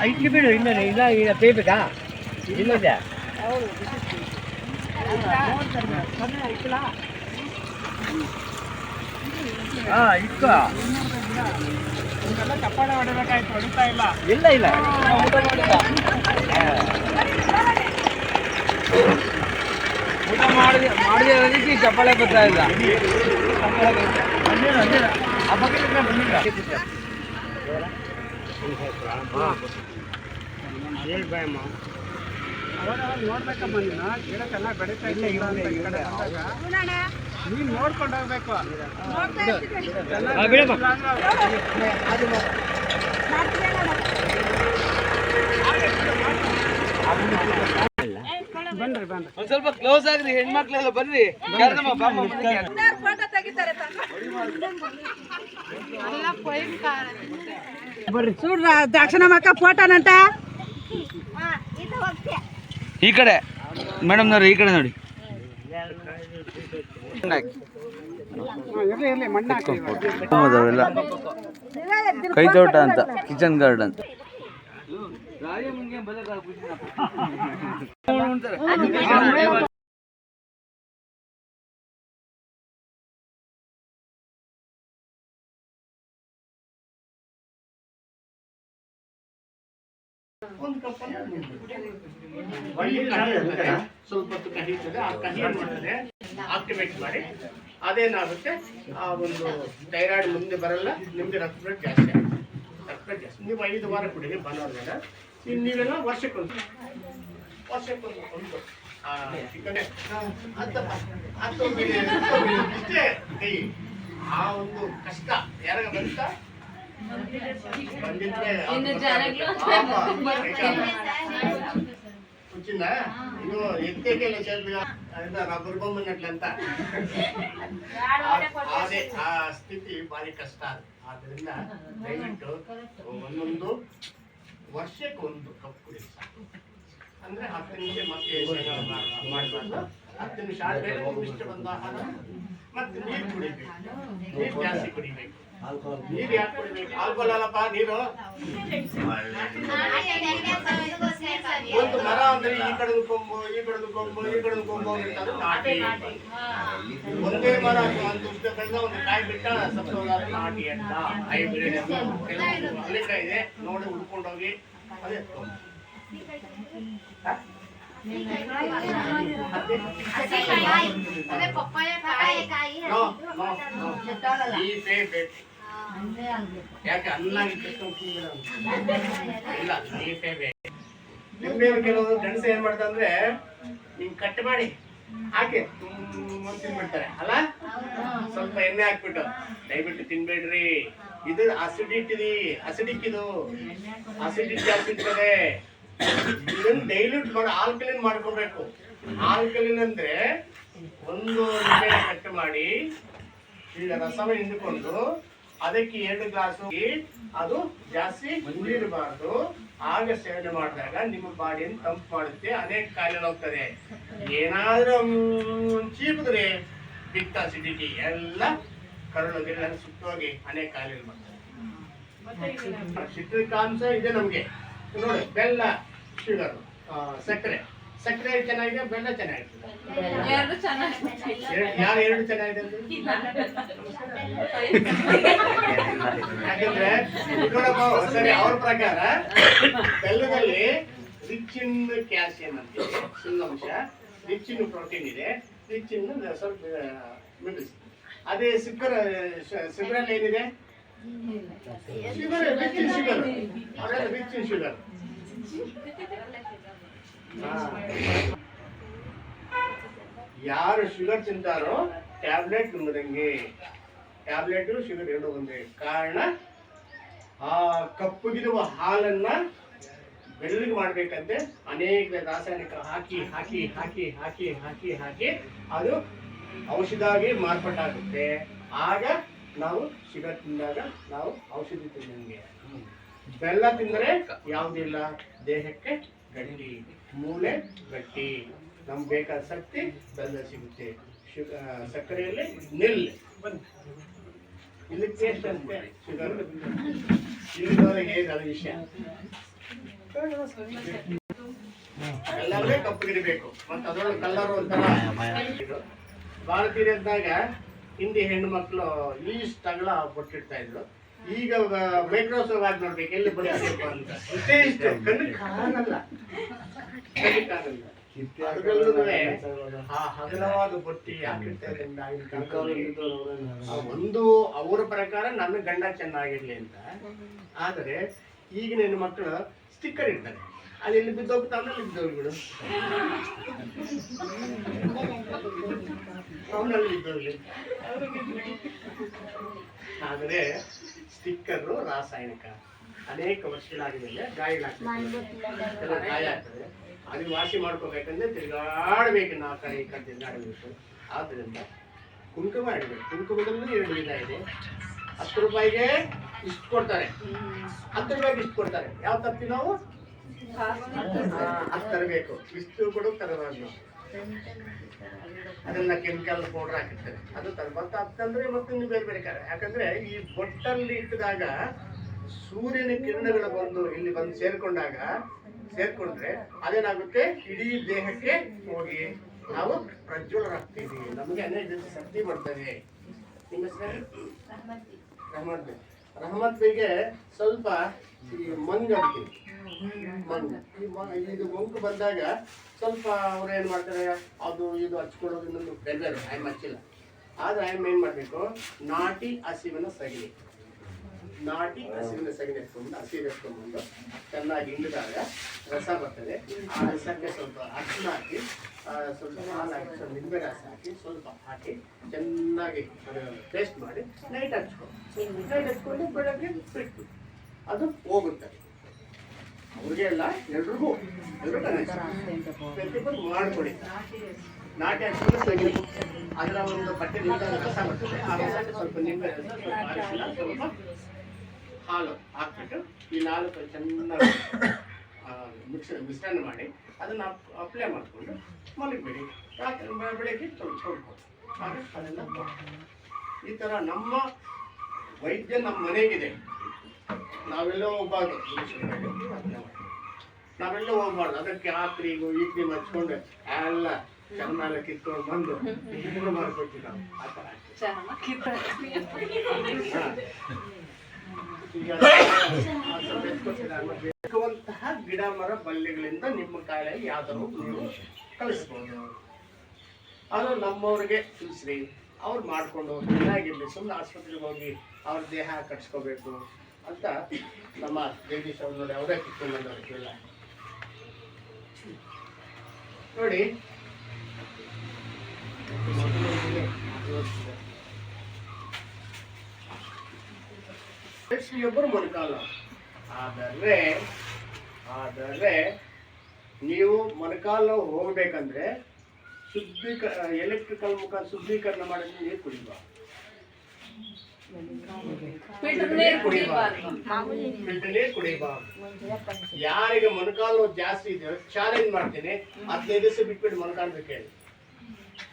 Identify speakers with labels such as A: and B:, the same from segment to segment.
A: ಇಡ್ಲಿ ಬಿಡು ಇಲ್ಲ ಇಲ್ಲ ಇಲ್ಲ ಬೇಬೇಕಾ ಇಲ್ಲದೆ ಹಾಂ ಇಟ್ಕ ಚಪ್ಪಾಳೆ ಹೊಡಿಬೇಕಾಯ್ತು ಹೊಡಿತಾ ಇಲ್ಲ ಇಲ್ಲ ಇಲ್ಲ ಊಟ ಮಾಡಿಲ್ಲ ಊಟ ಮಾಡಿದೆ ಅದಕ್ಕೆ ಚಪ್ಪಾಳೆ ಬರ್ತಾ ಇಲ್ಲ ಆ ಬಗ್ಗೆ ಬಂದಿಲ್ಲ ಹೇಳಿ ಬಾಯಮ್ಮ ಅವಾಗ ನೋಡ್ಬೇಕಮ್ಮ ನೀನು ಗಿಡ ಚೆನ್ನಾಗಿ ಬೆಳೀತಾ ಇಲ್ಲ ಇಲ್ಲ ಅಂತ ಈ ಕಡೆ ಬಂದಾಗ ನೀನು ನೋಡ್ಕೊಂಡು ಹೋಗ್ಬೇಕು ಬನ್ರಿ ಬನ್ರಿ ಒಂದು ಸ್ವಲ್ಪ ಕ್ಲೋಸ್ ಆಗ್ರಿ ಹೆಣ್ಮಕ್ಳೆಲ್ಲ ಬರ್ರಿ ಬರ್ರಿ చూడు దక్షిణమక్క ఫోటోనంట ಈ ಕಡೆ ಮೇಡಮ್ ನವ್ರು ಈ ಕಡೆ ನೋಡಿ ಕೈ ತೋಟ ಅಂತ ಕಿಚನ್ ಗಾರ್ಡನ್
B: ಸ್ವಲ್ಪ ಹೊತ್ತು ಕಹೀತದೆ ಆ ಕಹಿಯನ್ನು ಆಕ್ಟಿವೇಟ್ ಮಾಡಿ ಅದೇನಾಗುತ್ತೆ ಆ ಒಂದು ಥೈರಾಯ್ಡ್ ಮುಂದೆ ಬರಲ್ಲ, ನಿಮಗೆ ರಕ್ತ ಜಾಸ್ತಿ ಆಗುತ್ತೆ. ನೀವು 5 ವಾರ ಕುಡಿರಿ ಭಾನುವಾರ. ನೀವೆಲ್ಲ ವರ್ಷಕ್ಕೊಂದು ಇಷ್ಟೇ ಆ ಒಂದು ಕಷ್ಟ ಯಾರಾಗ ಬಂತ వచ్చిందా ఇగో ఎత్తేకెళ్ళి రబ్బర్ బొమ్మన్నట్లంతా అదే ఆ స్థಿತಿ ಭಾರಿ ಕಷ್ಟ. ಆದ್ರಿಂದ ದಯವಿಟ್ಟು ಒಂದೊಂದು ವರ್ಷಕ್ಕೆ ಒಂದು ಕಪ್ ಕುಡಿ ಸಾಕು. ಅಂದ್ರೆ 10 ನಿಮಿಷ ಮತ್ತೆ ಮಾಡಬಾರ್ದು. 10 ನಿಮಿಷ ಆದ್ಮೇಲೆ ಇಷ್ಟ ಬಂದ ಆಹಾರ ಮತ್ತೆ ನೀರು ಕುಡಿಬೇಕು. ನೀರು ಜಾಸ್ತಿ ಕುಡಿಬೇಕು. ನೀರು ಯಾಕೆ ಕುಡಿಬೇಕು? ಆಲ್ಕೋಹಾಲ್ ಅಲ್ಲಪ್ಪ ನೀರು. ಒಂದು ಮರ ಅಂದ್ರೆ ಈ ಕಡೆದು ಕೊಂಬು ಈ ಕಡೆದು ಕೊಂಬು ಈ ಕಡೆದು ಕೊಂಬು ಅಂತಂದ್ರೆ ನಾಟಿ. ಒಂದೇ ಮರ ಒಂದು ಉದ್ದಕ್ಕಂದ ಒಂದು ಕಾಯಿ ಬಿಟ್ಟ ಸತ್ತೋದಾದ ನಾಟಿ ಅಂತ ಹೈಬ್ರಿಡ್ ಅಲ್ಲಿಕಾಯಿ ಇದೆ ನೋಡಿ ಹುಡ್ಕೊಂಡೋಗಿ ಅದೇ ಯಾಕೆ ಅನ್ನಾಗಿ ಇಲ್ಲ ನೀಪೇ ಬೇಕು. ಕೆಲವರು ಗಂಡಸ ಏನ್ ಮಾಡ್ತಾರೆ ಅಂದ್ರೆ ಹಿಂಗ್ ಕಟ್ ಮಾಡಿ ಹಾಕಿ ತಿನ್ಬಿಡ್ತಾರೆ ಅಲ್ಲ. ಸ್ವಲ್ಪ ಎಣ್ಣೆ ಹಾಕ್ಬಿಟ್ಟು ದಯವಿಟ್ಟು ತಿನ್ಬೇಡ್ರಿ. ಇದು ಅಸಿಡಿಕ್ ಇದು ಅಸಿಡಿಕ್ ಜಾಸ್ತಿ ಇರ್ತದೆ. ಇದನ್ನ ಡೈಲ್ಯೂಟ್ ಮಾಡಿ ಆಲ್ಕಲಿನ್ ಮಾಡ್ಕೋಬೇಕು. ಆಲ್ಕಲಿನ್ ಅಂದ್ರೆ ಒಂದು ನಿಂಬೆ ಕಟ್ ಮಾಡಿ ಈಗ ರಸವ ಹಿಂಡಿಕೊಂಡು ಅದಕ್ಕೆ 2 ಗ್ಲಾಸು ಅದು ಜಾಸ್ತಿ ನೀರಬಾರ್ದು. ಆಗ ಸೇವನೆ ಮಾಡಿದಾಗ ನಿಮ್ಮ ಬಾಡಿಯನ್ನು ತಂಪು ಮಾಡುತ್ತೆ. ಅನೇಕ ಕಾಯಿಲೆ ಹೋಗ್ತದೆ. ಏನಾದ್ರೂ ಚೀಪಿದ್ರೆ ಪಿತ್ತ ಅಸಿಡಿಟಿ ಎಲ್ಲ ಕರುಳು ಗಿಡ ಸುತ್ತೋಗಿ ಅನೇಕ ಕಾಯಿಲೆಗಳು ಬರ್ತದೆ. ಸಿಟ್ರಿಕಾಂಶ ಇದೆ ನಮ್ಗೆ ನೋಡಿ. ಬೆಲ್ಲ, ಶುಗರ್, ಸಕ್ಕರೆ ಚೆನ್ನಾಗಿದೆ, ಬೆಲ್ಲ ಚೆನ್ನಾಗಿದೆ. ಯಾರು 2 ಚೆನ್ನಾಗಿದೆ ಯಾಕಂದ್ರೆ ಸರಿ ಅವ್ರ ಪ್ರಕಾರ ಬೆಲ್ಲದಲ್ಲಿ ರಿಚ್ ಇನ್ ಕ್ಯಾಲ್ಸಿಯಂ ಅಂತಿದೆ ಅಂಶ, ರಿಚ್ ಇನ್ ಪ್ರೋಟೀನ್ ಇದೆ, ರಿಚ್ ಇನ್ ಸ್ವಲ್ಪ ಮಿನರಲ್ಸ್. ಅದೇ ಶುಗರಲ್ಲಿ ಏನಿದೆ? ಶುಗರ್ ರಿಚ್ ಇನ್ ಶುಗರ್, ಅವರೆಲ್ಲ ರಿಚ್ ಇನ್ ಶುಗರ್. ಯಾರು ಶುಗರ್ ತಿಂತಾರೋ ಟ್ಯಾಬ್ಲೆಟ್ ನುಂಗದಂಗೆ. ಟ್ಯಾಬ್ಲೆಟ್ ಶುಗರ್ 2 ಒಂದೇ. ಕಾರಣ ಆ ಕಪ್ಪುಗಿರುವ ಹಾಲನ್ನ ಬೆಳ್ಳಗೆ ಮಾಡ್ಬೇಕಂತೆ ಅನೇಕ ರಾಸಾಯನಿಕ ಹಾಕಿ ಹಾಕಿ ಹಾಕಿ ಹಾಕಿ ಹಾಕಿ ಹಾಕಿ ಅದು ಔಷಧಾಗಿ ಮಾರ್ಪಾಟಾಗುತ್ತೆ. ಆಗ ನಾವು ಶುಗರ್ ತಿಂದಾಗ ನಾವು ಔಷಧಿ ತಿಂದಂಗೆ. ಬೆಲ್ಲ ತಿಂದರೆ ಯಾವುದಿಲ್ಲ, ದೇಹಕ್ಕೆ ಗಟ್ಟಿ, ಮೂಳೆ ಗಟ್ಟಿ, ನಮ್ಗೆ ಬೇಕಾದ ಶಕ್ತಿ ಬೆಲ್ಲ ಸಿಗುತ್ತೆ. ಸಕ್ಕರೆಯಲ್ಲಿ ನಿಲ್ ಬಂದು ಇಲ್ಲಿ ಟೇಸ್ಟ್ ಅಂತೆ ಶುಗರ್, ಇಲ್ಲಿವರೆಗೆ ಅದು ವಿಷಯ. ಎಲ್ಲವೇ ಕಪ್ಪಗಿರಬೇಕು, ಮತ್ತೆ ಅದರೊಳಗೆ ಕಲ್ಲರು ಒಂಥರ. ಭಾರತೀಯ ಅಂದಾಗ ಹಿಂದಿ ಹೆಣ್ಣು ಮಕ್ಕಳು ಈಸ್ಟ್ ಅಗಲ ಕೊಟ್ಟಿರ್ತಾ ಇದ್ರು. ಈಗ ಮೈಕ್ರೋಸಾಫ್ಟ್ ಆಗಿ ನೋಡ್ಬೇಕು ಎಲ್ಲಿ ಬರೀ ಹಾಕಬೇಕು ಅಂತ. ಇಷ್ಟೇ ಇಷ್ಟು ಕಣ್ಣಿಗೆ ಕಾಣಲ್ಲ, ಕಣ್ಣಿಗೆ ಕಾಣಲ್ಲ. ಅದರಲ್ಲೂ ಆ ಹಗಲವಾದ ಬೊಟ್ಟಿ ಹಾಕಿರ್ತಾರೆ. ಒಂದು ಅವರ ಪ್ರಕಾರ ನನ್ನ ಗಂಡ ಚೆನ್ನಾಗಿರ್ಲಿ ಅಂತ. ಆದರೆ ಈಗಿನ ಹೆಣ್ಣು ಮಕ್ಕಳು ಸ್ಟಿಕ್ಕರ್ ಇಡ್ತಾರೆ, ಅಲ್ಲಿ ಇಲ್ಲಿ ಬಿದ್ದೋಗ್ತಾ ಅಂದ್ರೆ ಇಲ್ಲಿ ಬಿದ್ದೋಗ್ಬಿಡು, ಅವನಲ್ಲಿ ಬಿದ್ದೋಗ್ಲಿ. ಆದರೆ ಸ್ಟಿಕ್ಕರು ರಾಸಾಯನಿಕ, ಅನೇಕ ವರ್ಷಗಳಾಗಿದ್ಮೇಲೆ ಗಾಯಗಳಾಗ್ತದೆ, ಗಾಯ ಆಗ್ತದೆ. ಅದನ್ನ ವಾಸಿ ಮಾಡ್ಕೋಬೇಕಂದ್ರೆ ತಿರುಗಾಡಬೇಕು, ನಾವು ಕಡೆ ಈ ಕಡೆ ತಿರುಗಾಡಬೇಕು. ಆದ್ದರಿಂದ ಕುಂಕುಮ ಇಡಬೇಕು. ಕುಂಕುಮದಲ್ಲೂ 2 ವಿಧ ಇದೆ. 10 ರೂಪಾಯಿಗೆ ಇಷ್ಟು ಕೊಡ್ತಾರೆ, 10 ರೂಪಾಯಿಗೆ ಇಷ್ಟು ಕೊಡ್ತಾರೆ. ಯಾವ ತಪ್ಪಿ ನಾವು ಅದು ತರಬೇಕು, ಇಷ್ಟು ಕೊಡೋದು ತರಬಾರ್ದು. ಅದನ್ನ ಕೆಮಿಕಲ್ ಪೌಡರ್ ಹಾಕಿರ್ತಾರೆ, ಅದು ತರಬಾರ್ದು. ಅಂತಂದ್ರೆ ಮತ್ತೆ ಇನ್ನು ಬೇರೆ ಬೇರೆ ಕಾರಣ. ಯಾಕಂದ್ರೆ ಈ ಬೊಟ್ಟಲ್ಲಿ ಇಟ್ಟಿದಾಗ ಸೂರ್ಯನ ಕಿರಣಗಳು ಬಂದು ಇಲ್ಲಿ ಬಂದು ಸೇರ್ಕೊಂಡ್ರೆ ಅದೇನಾಗುತ್ತೆ, ಇಡೀ ದೇಹಕ್ಕೆ ಹೋಗಿ ನಾವು ಪ್ರಜ್ವಲರಾಗ್ತೀವಿ, ನಮಗೆ ಅನೇಕ ಶಕ್ತಿ ಬರ್ತದೆ. ನಿಮ್ಮ ಹೆಸರು ರಹಮತ್ ಬೈಗೆ ಸ್ವಲ್ಪ ಈ ಮಂಗು ಹಾಕ್ತೀವಿ. ಇದು ಮಂಕು ಬಂದಾಗ ಸ್ವಲ್ಪ ಅವ್ರು ಏನು ಮಾಡ್ತಾರೆ, ಅದು ಇದು ಹಚ್ಕೊಳ್ಳೋದು ಇನ್ನೊಂದು ಬೇರೆ ಬೇರೆ ಆಯ್ಮ ಹಚ್ಚಿಲ್ಲ. ಆದ್ರೆ ಆಯ್ಮ ಏನು ಮಾಡಬೇಕು, ನಾಟಿ ಹಸಿವಿನ ಸಗಣಿ ಎತ್ಕೊಂಡು ಹಸಿರು ಎತ್ಕೊಂಡ್ಬಂದು ಚೆನ್ನಾಗಿ ಹಿಂಡಿದಾಗ ರಸ ಬರ್ತದೆ. ಆ ರಸಕ್ಕೆ ಸ್ವಲ್ಪ ಅರ್ಶಿನ ಹಾಕಿ, ಸ್ವಲ್ಪ ಹಾಲು ಹಾಕಿ, ಸ್ವಲ್ಪ ನಿಂಬೆ ರಸ ಹಾಕಿ, ಸ್ವಲ್ಪ ಹಾಕಿ ಚೆನ್ನಾಗಿ ಪೇಸ್ಟ್ ಮಾಡಿ ನೈಟ್ ಹಚ್ಕೊಂಡು ಬೆಳಗ್ಗೆ ಬಿಟ್ಟು ಅದು ಹೋಗುತ್ತೆ. ಅವ್ರಿಗೆ ಎಲ್ಲ ಎಲ್ರಿಗೂ ಪ್ರತಿಯೊಬ್ಬರು ಮಾಡಿಕೊಡಿ. ನಾಟಿ ಹಚ್ಕೊಂಡು ಅದರ ಒಂದು ಬಟ್ಟೆಯಿಂದ ರಸ ಬರ್ತದೆ. ಆ ರಸಕ್ಕೆ ಸ್ವಲ್ಪ ನಿಂಬೆ ರಸ, ಸ್ವಲ್ಪ ಅರಿಶಿನ, ಸ್ವಲ್ಪ ಹಾಲು ಹಾಕ್ಬಿಟ್ಟು ಈ 4 ಚೆನ್ನಾಗಿ ಮಿಶ್ರಣ ಮಾಡಿ ಅದನ್ನು ಅಪ್ಲೈ ಮಾಡಿಕೊಂಡು ಮಲಗಬೇಡಿ. ರಾತ್ರಿ ಬೆಳಗ್ಗೆ ತೊಳ್ಕೊಂಡು ಅದೆಲ್ಲ ಈ ಥರ ನಮ್ಮ ವೈದ್ಯ ನಮ್ಮ ಮನೆಗಿದೆ. ನಾವೆಲ್ಲೋ ಹೋಗ್ಬಾರ್ದು, ಅದಕ್ಕೆ ಆ ಕ್ರೀಮು ಈ ಕ್ರೀಮ್ ಹಚ್ಕೊಂಡು ಎಲ್ಲ ಚರ್ಮ ಕಿತ್ಕೊಂಡು ಬಂದು ಇದು ಮಾಡ್ಕೊಳ್ತೀವಿ ನಾವು. ಆ ಥರ ಸಿಕ್ಕುವಂತಹ ಗಿಡ ಮರ ಬಳ್ಳಿಗಳಿಂದ ನಿಮ್ಮ ಕಾಯಿಲೆ ಯಾವ್ದಾದ್ರು ನೀವು ಕಳಿಸ್ಬೋದು. ಅದು ನಮ್ಮವ್ರಿಗೆ ತಿಳಿಸ್ರಿ, ಅವ್ರು ಮಾಡಿಕೊಂಡು ಚೆನ್ನಾಗಿರ್ಲಿ. ಸುಮ್ಮನೆ ಆಸ್ಪತ್ರೆಗೆ ಹೋಗಿ ಅವ್ರ ದೇಹ ಕಟ್ಸ್ಕೋಬೇಕು ಅಂತ ನಮ್ಮ ಜಗದೀಶ್ ಅವ್ರು ನೋಡಿ ಅವರೇ ಕಿತ್ಕೊಂಡು ಬಂದವ್ರಿಗೆಲ್ಲ ನೋಡಿ. ಪ್ರತಿಯೊಬ್ಬರು ಮೊಣಕಾಲು. ಆದರೆ ನೀವು ಮೊಣಕಾಲು ಹೋಗ್ಬೇಕಂದ್ರೆ ಎಲೆಕ್ಟ್ರಿಕಲ್ ಮುಖ ಶುದ್ಧೀಕರಣ ಮಾಡಿದ್ರೆ ನೀರು ಕುಡಿಬಾರ್ದು. ಫಿಲ್ಟರ್ ನೀರು ಕುಡಿಬಾರ್ದು. ಯಾರಿಗೆ ಮೊಣಕಾಲು ಜಾಸ್ತಿ ಇದೆ ಚಾಲೆಂಜ್ ಮಾಡ್ತೀನಿ, 15 ದಿವಸ ಬಿಟ್ಬಿಟ್ಟು ಮೊಣಕಾಲು ಬೇಕು ಹೇಳಿ.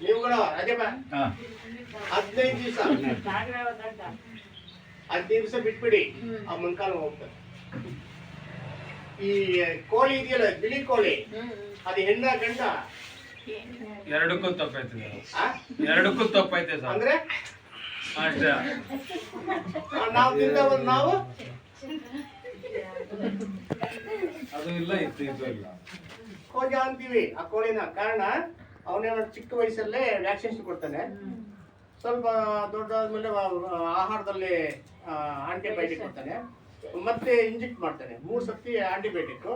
B: ನೀವುಗಳು ರಜೆ 15 ದಿವಸ 15 ದಿವಸ ಬಿಟ್ಬಿಡಿ, ಆ ಮೊಣಕಾಲು ಹೋಗ್ತದೆ. ಈ ಕೋಳಿ ಇದೆಯಲ್ಲ, ಬಿಳಿ ಕೋಳಿ, ಅದು ಹೆಣ್ಣ ಗಂಡ
C: ಎರಡಕ್ಕೂ ತಪ್ಪೈತೆ ಸರ್.
B: ಅಂದ್ರೆ
C: ಅಷ್ಟೇ,
B: ನಾವು ತಿಂದವಲ್ಲ, ನಾವು
C: ಅದು ಇಲ್ಲ ಇದು ಇಲ್ಲ.
B: ಕೋಜ ಅಂತೀವಿ ಆ ಕೋಳಿನ. ಕಾರಣ ಅವನೇನೋ ಚಿಕ್ಕ ವಯಸ್ಸಲ್ಲೇ ವ್ಯಾಕ್ಸಿನೇಷನ್ ಕೊಡ್ತಾನೆ, ಸ್ವಲ್ಪ ದೊಡ್ಡಾದ್ಮೇಲೆ ಆಹಾರದಲ್ಲಿ ಆಂಟಿಬಯೋಟಿಕ್ ಕೊಡ್ತಾನೆ, ಮತ್ತೆ ಇಂಜೆಕ್ಟ್ ಮಾಡ್ತಾನೆ. 3 ಸತಿ ಆಂಟಿಬಯೋಟಿಕ್,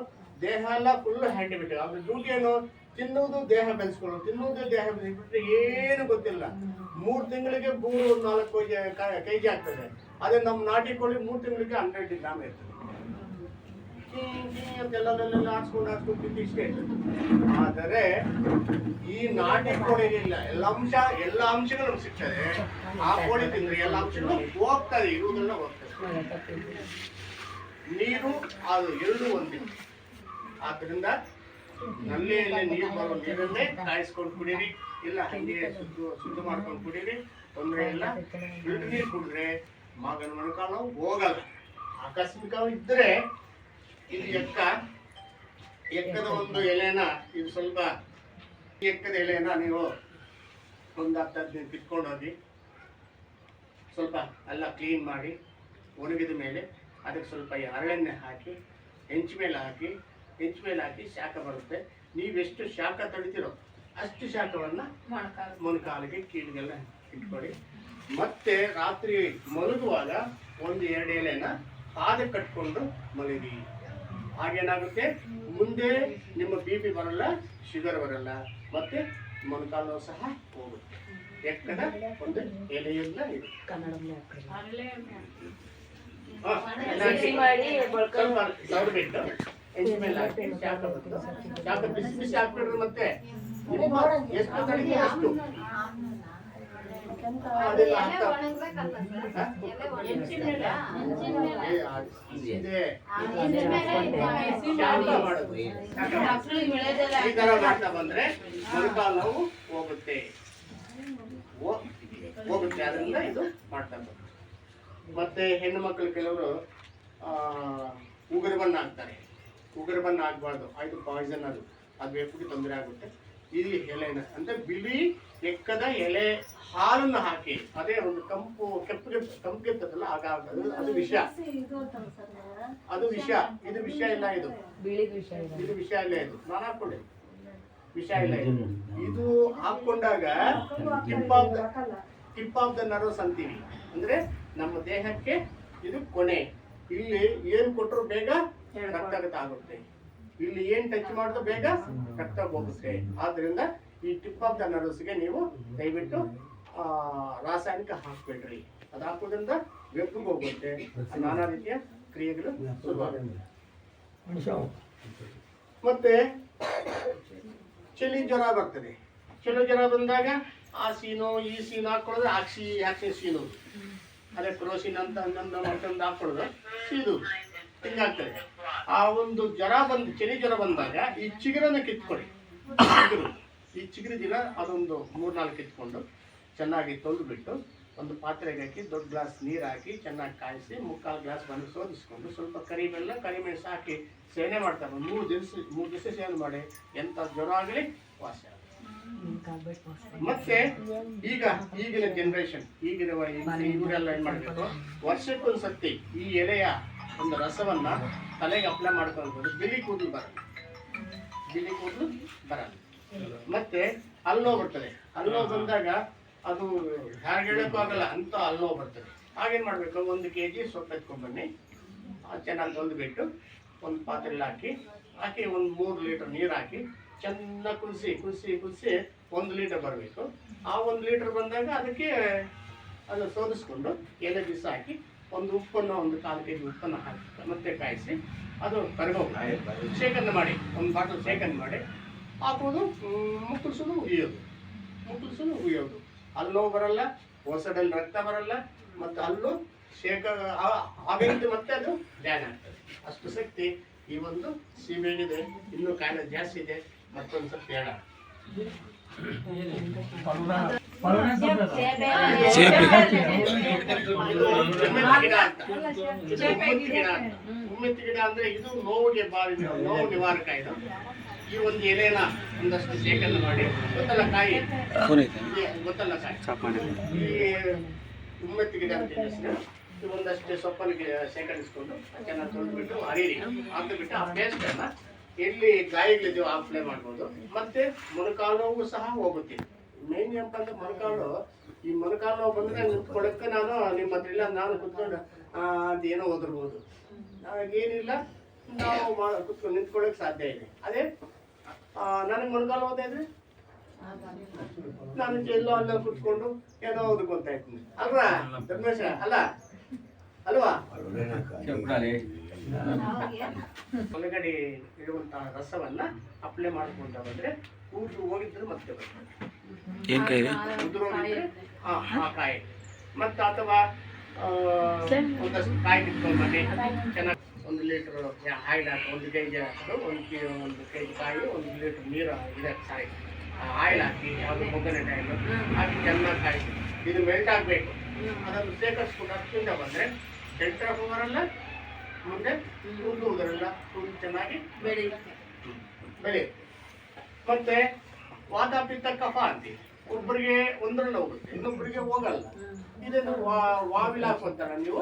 B: ದೇಹ ಎಲ್ಲ ಫುಲ್ ಆಂಟಿಬಯೋಟಿಕ್. ಅವ್ರ ಡ್ಯೂಟಿ ಏನು, ತಿನ್ನುವುದು ದೇಹ ಬೆಳೆಸ್ಕೊಳ್ಳೋದು, ತಿನ್ನುವುದೇ ದೇಹ ಬೆಳೆಸ್ಬಿಟ್ರೆ ಏನು ಗೊತ್ತಿಲ್ಲ. 3 ತಿಂಗಳಿಗೆ 3-4 kg ಆಗ್ತದೆ. ಅದೇ ನಮ್ಮ ನಾಟಿ ಕೋಳಿ 3 ತಿಂಗಳಿಗೆ 100 ಗ್ರಾಮ್ ಇರ್ತದೆ. ಅಂತೆಲ್ಲದಲ್ಲೆಲ್ಲ ಹಾಕ್ಸ್ಕೊಂಡು ಇಷ್ಟೇ ಇರ್ತದೆ. ಆದರೆ ಈ ನಾಟಿ ಕೋಳಿಗಿಲ್ಲ, ಎಲ್ಲ ಅಂಶಗಳು ನಮ್ಗೆ ಸಿಗ್ತದೆ. ಆ ಕೋಳಿ ತಿಂದ್ರೆ ಎಲ್ಲ ಅಂಶಗಳು ಹೋಗ್ತದೆ, ಇರುವುದೆಲ್ಲ ಹೋಗ್ತದೆ. ನೀರು ಅದು 2 ಒಂದಿಲ್ಲ. ಆದ್ದರಿಂದ ನಲ್ಲಿಯಲ್ಲಿ ನೀರು ಬರೋ ನೀರನ್ನೇ ಕಾಯಿಸ್ಕೊಂಡು ಕುಡೀರಿ, ಇಲ್ಲ ಹಂಗೆ ಶುದ್ಧ ಮಾಡ್ಕೊಂಡು ಕುಡೀರಿ, ತೊಂದರೆ ಇಲ್ಲ. ಫಿಲ್ಟರ್ ನೀರು ಕುಡಿದ್ರೆ ಮಗನ ಮೊಣಕಾಲು ನೋವು ಹೋಗಲ್ಲ. ಆಕಸ್ಮಿಕ ಇದ್ರೆ ಇದು ಎಕ್ಕದ ಒಂದು ಎಲೆನ, ಇದು ಸ್ವಲ್ಪ ಎಕ್ಕದ ಎಲೆನ ನೀವು ಒಂದು 10-15 ಕಿತ್ಕೊಂಡು ಹೋಗಿ ಸ್ವಲ್ಪ ಎಲ್ಲ ಕ್ಲೀನ್ ಮಾಡಿ ಒಣಗಿದ ಮೇಲೆ ಅದಕ್ಕೆ ಸ್ವಲ್ಪ ಹರಳೆಣ್ಣೆ ಹಾಕಿ ಹೆಂಚು ಮೇಲೆ ಹಾಕಿ ಶಾಖ ಬರುತ್ತೆ. ನೀವೆಷ್ಟು ಶಾಖ ತಡಿತೀರೋ ಅಷ್ಟು ಶಾಖವನ್ನು ಮೊಣಕಾಲಿಗೆ ಕೀಲಿಗೆಲ್ಲ ಇಟ್ಕೊಳ್ಳಿ. ಮತ್ತೆ ರಾತ್ರಿ ಮಲಗುವಾಗ 1-2 ಎಲೆನ ಪಾದಕ್ಕೆ ಕಟ್ಕೊಂಡು ಮಲಗಿ. ಹಾಗೇನಾಗುತ್ತೆ, ಮುಂದೆ ನಿಮ್ಮ BP ಬರಲ್ಲ, ಶುಗರ್ ಬರಲ್ಲ, ಮತ್ತೆ ಮೊಣಕಾಲು ಸಹ ಹೋಗುತ್ತೆ. ಎಕ್ಕದ ಒಂದು ಎಲೆಯಿಂದ ಇದು ಬಿಟ್ಟು ಹೆಂಚು ಮೇಲೆ ಹಾಕಿ ಶಾಖ ಬಂದು ಶಾಖ ಬಿಸಿ ಹಾಕ್ಬಿಡ್ರಿ. ಮತ್ತೆ ಎಷ್ಟು ತಡಿಗೆ ಅಷ್ಟು ಅದೆಲ್ಲ ಈ ತರ ಮಾಡ್ತಾ ಬಂದ್ರೆ ಮೊಣಕಾಲು ನೋವು ಹೋಗುತ್ತೆ. ಅದರಿಂದ ಇದು ಮಾಡ್ತಾ ಬಂದು. ಮತ್ತೆ ಹೆಣ್ಣು ಮಕ್ಕಳು ಕೆಲವರು ಉಗುರು ಬಣ್ಣ ಹಾಕ್ತಾರೆ. ಉಗುರು ಬಣ್ಣ ಆಗ್ಬಾರ್ದು, ಅದು ಪಾಯ್ಸನ್, ಅದು ಎಪ್ಪಿಗೆ ತೊಂದರೆ ಆಗುತ್ತೆ. ಈ ಎಲೆನ ಅಂದ್ರೆ ಬಿಳಿ ಎಕ್ಕದ ಎಲೆ ಹಾಲನ್ನು ಹಾಕಿ, ಅದೇ ಒಂದು ಕೆಂಪುಗೆತ್ತದಲ್ಲ ಆಗ ಅದು ವಿಷ. ಅದು ವಿಷ, ಇದು ವಿಷ ಇಲ್ಲ. ಇದು ವಿಷ ಇಲ್ಲ. ಇದು ನಾನು ಹಾಕೊಂಡೆ ವಿಷ ಇಲ್ಲ. ಇದು ಹಾಕೊಂಡಾಗ ಟಿಪ್ ಆಫ್ ದ ನರ್ವ್ಸ್ ಅಂತೀವಿ. ಅಂದ್ರೆ ನಮ್ಮ ದೇಹಕ್ಕೆ ಇದು ಕೊನೆ. ಇಲ್ಲಿ ಏನ್ ಕೊಟ್ಟರು ಬೇಗ ರಕ್ತಗತ ಆಗುತ್ತೆ, ಇಲ್ಲಿ ಏನ್ ಟಚ್ ಮಾಡಿದ್ರು ಬೇಗ ರಕ್ತ ಹೋಗುತ್ತೆ. ಆದ್ರಿಂದ ಈ ಟಿಪ್ ಆಫ್ ದ ನರ್ವ್ಸ್ಗೆ ನೀವು ದಯವಿಟ್ಟು ರಾಸಾಯನಿಕ ಹಾಕ್ಬೇಡ್ರಿ. ಅದು ಹಾಕೋದ್ರಿಂದ ವೆಬ್ಬಿಗೆ ಹೋಗುತ್ತೆ, ನಾನಾ ರೀತಿಯ ಕ್ರಿಯೆಗಳು ಶುರುವಾಗುತ್ತೆ. ಮತ್ತೆ ಚಳಿ ಜ್ವರ ಬರ್ತದೆ. ಚಳಿ ಜ್ವರ ಬಂದಾಗ ಆ ಸೀನು ಈ ಸೀನು ಹಾಕೊಳ್ಳೋದು, ಹಾಕ್ಸಿ ಸೀನು, ಅದೇ ಕ್ರೋಸಿನ್ ಅಂತ ಮತ್ತೊಂದು ಹಾಕೊಳ್ಳೋದು, ಸೀದು ಹಿಂಗಾಗ್ತದೆ. ಆ ಒಂದು ಚಳಿ ಜ್ವರ ಬಂದಾಗ ಈ ಚಿಗುರನ್ನ ಕಿತ್ಕೊಳ್ಳಿ. ಈ ಚಿಗುರು ದಿನ ಅದೊಂದು 3-4 ಕಿತ್ಕೊಂಡು ಚೆನ್ನಾಗಿ ತೊಳೆದು ಬಿಟ್ಟು ಒಂದು ಪಾತ್ರೆಗೆ ಹಾಕಿ ದೊಡ್ಡ ಗ್ಲಾಸ್ ನೀರು ಹಾಕಿ ಚೆನ್ನಾಗಿ ಕಾಯಿಸಿ 3/4 ಗ್ಲಾಸ್ ಬಂದು ಸೋದಿಸ್ಕೊಂಡು ಸ್ವಲ್ಪ ಕರಿಮೆಣಸು ಹಾಕಿ ಸೇವನೆ ಮಾಡ್ತಾರೆ. 3 ದಿವಸ ಸೇವನೆ ಮಾಡಿ ಎಂಥ ಜ್ವರ ಆಗಲಿ ವಾಸಿ ಆಗುತ್ತೆ. ಮತ್ತೆ ಈಗಿನ ಜನರೇಷನ್ ಇವರೆಲ್ಲ ಏನ್ ಮಾಡ್ಬೇಕು, ವರ್ಷಕ್ಕೊಂದ್ಸತಿ ಈ ಎಲೆಯ ಒಂದು ರಸವನ್ನ ತಲೆಗೆ ಅಪ್ಲೈ ಮಾಡ್ಕೊಂಡು ಬಿಳಿ ಕೂದಲು ಬರಲ್ಲ. ಮತ್ತೆ ಹಲ್ಲೋ ಬರ್ತದೆ. ಹಲ್ಲೋ ಬಂದಾಗ ಅದು ಯಾರು ಹೇಳಕ್ಕೂ ಆಗಲ್ಲ ಅಂತ ಹಲ್ಲೋ ಬರ್ತದೆ. ಹಾಗೇನ್ ಮಾಡ್ಬೇಕು, 1 kg ಸೊಪ್ಪು ಎತ್ಕೊಂಡ್ಬನ್ನಿ, ಚೆನ್ನಾಗಿ ತೊಳೆದು ಬಿಟ್ಟು ಒಂದು ಪಾತ್ರೆಯಲ್ಲಿ ಹಾಕಿ 3 ಲೀಟರ್ ನೀರು ಹಾಕಿ ಚೆನ್ನಾಗಿ ಕುದಿಸಿ 1 ಲೀಟರ್ ಬರಬೇಕು. ಆ 1 ಲೀಟರ್ ಬಂದಾಗ ಅದಕ್ಕೆ ಅದು ಸೋದಿಸ್ಕೊಂಡು ಎಲೆ ಬಿಸಿ ಹಾಕಿ ಒಂದು ಉಪ್ಪನ್ನು 1/4 kg ಉಪ್ಪನ್ನು ಹಾಕಿ ಮತ್ತೆ ಕಾಯಿಸಿ ಅದು ಕರಗೋಗಿ ಶೇಖರಣೆ ಮಾಡಿ, ಒಂದು ಬಾಟಲ್ ಶೇಖರಣೆ ಮಾಡಿ ಹಾಕೋದು. ಮುಕ್ಕಳಿಸೋದು ಉಯ್ಯೋದು. ಹಲ್ಲು ನೋವು ಬರಲ್ಲ, ಹೊಸಡಲ್ಲಿ ರಕ್ತ ಬರಲ್ಲ, ಮತ್ತು ಹಲ್ಲು ಆಗೈತೆ, ಮತ್ತೆ ಅದು ಡ್ಯಾನ್ ಆಗ್ತದೆ. ಅಷ್ಟು ಶಕ್ತಿ ಈ ಒಂದು ಸೀಬೆಗಿದೆ. ಇನ್ನೂ ಕಾಯಿಲೆ ಜಾಸ್ತಿ ಇದೆ. ಮತ್ತೊಂದು ಸ್ವಲ್ಪ ಹೇಳ ಉಮ್ಮೆತ್ತಿ ಗಿಡ ಅಂದ್ರೆ ಇದು ನೋವು ನಿವಾರಕ. ಇದು ಈ ಒಂದು ಎಲೆನ ಒಂದಷ್ಟು ಶೇಖರಣೆ ಮಾಡಿ, ಗೊತ್ತಲ್ಲ ಕಾಯಿ, ಈ ಉಮ್ಮೆತ್ತಿ ಗಿಡ ಅಂತ ಒಂದಷ್ಟು ಸೊಪ್ಪನ್ನು ಶೇಖರಿಸಿಕೊಂಡು ಚೆನ್ನಾಗಿ ತೊಳೆದ್ಬಿಟ್ಟು ಹಾಕಿಬಿಟ್ಟು ಆ ಪೇಸ್ಟ್ ಅನ್ನ ಎಲ್ಲಿ ಗಾಯಗಳಿದೆಯೋ ಅಪ್ಲೈ ಮಾಡ್ಬೋದು. ಮತ್ತೆ ಮೊಣಕಾಲು ನೋವು ಸಹ ಹೋಗುತ್ತೆ. ಮೇನ್ ಏನಪ್ಪ ಅಂದ್ರೆ ಈ ಮೊಣಕಾಲು ನೋವು ಬಂದ್ರೆ ನಿಂತ್ಕೊಳ್ಳಕ್ಕೆ ನಿಮ್ಮ ಹತ್ರ ಇಲ್ಲ, ನಾನು ಕುತ್ಕೊಂಡು ಅದೇನೋ ಓದಿರ್ಬೋದು. ಏನಿಲ್ಲ, ನಾವು ಕುತ್ಕೊಂಡು ನಿಂತ್ಕೊಳ್ಳೋಕೆ ಸಾಧ್ಯ ಇದೆ. ಅದೇ ನನಗೆ ಮೊಣಕಾಲು ಓದ್ತಾ ಇದ್ರೆ ನಾನು ಎಲ್ಲೋ ಅಲ್ಲ ಕುತ್ಕೊಂಡು ಏನೋ ಓದ್ಕೊಂತ ಇರ್ತೀನಿ ಅಲ್ವಾ ಧರ್ಮೇಶ? ಅಲ್ವಾ? ಒಳಗಡೆ ಇರುವಂತಹ ರಸವನ್ನ ಅಪ್ಲೈ ಮಾಡ್ಕೊಂತ ಬಂದ್ರೆ ಕೂದಲು ಹೋಗಿದ್ರೆ ಮತ್ತೆ ಉದುರೋಗಿದ್ರೆ ಆ ಕಾಯಿ ಮತ್ತೆ, ಅಥವಾ ಒಂದಷ್ಟು ಕಾಯಿ ಕಿತ್ಕೊಂಡು ಬನ್ನಿ, ಚೆನ್ನಾಗಿ 1 ಲೀಟರ್ ಆಯಿಲ್ ಹಾಕಿ 1 kg ಹಾಕೋದು, 1 kg ಕಾಯಿ 1 ಲೀಟರ್ ನೀರು ಆಯಿಲ್ ಹಾಕಿ, ಯಾವುದು ಕೊಕೊನಟ್ ಆಯಿಲ್ ಹಾಕಿ ಚೆನ್ನಾಗಿ ಕಾಯಿಸಿ ಇದು ಮೆಲ್ಟ್ ಆಗಬೇಕು. ಅದನ್ನು ಶೇಖರಿಸ್ಕೊಂಡು ಅದರಿಂದ ಬಂದರೆ ಡೆಲ್ಟಾಫ್ ಬರಲ್ಲ, ಮುಂದೆ ಉದುರುವುದರಲ್ಲ, ಕೂದಲು ಚೆನ್ನಾಗಿ ಬೆಳೆಯುತ್ತೆ. ಮತ್ತೆ ವಾತಾಪಿತ್ತ ಕಫ ಅಂತೀವಿ. ಒಬ್ಬರಿಗೆ ಒಂದರಲ್ಲಿ ಹೋಗುತ್ತೆ, ಇನ್ನೊಬ್ಬರಿಗೆ ಹೋಗಲ್ಲ. ಇದನ್ನು ವಾವಿಲ ಹಾಕೊಂತಾರ ನೀವು,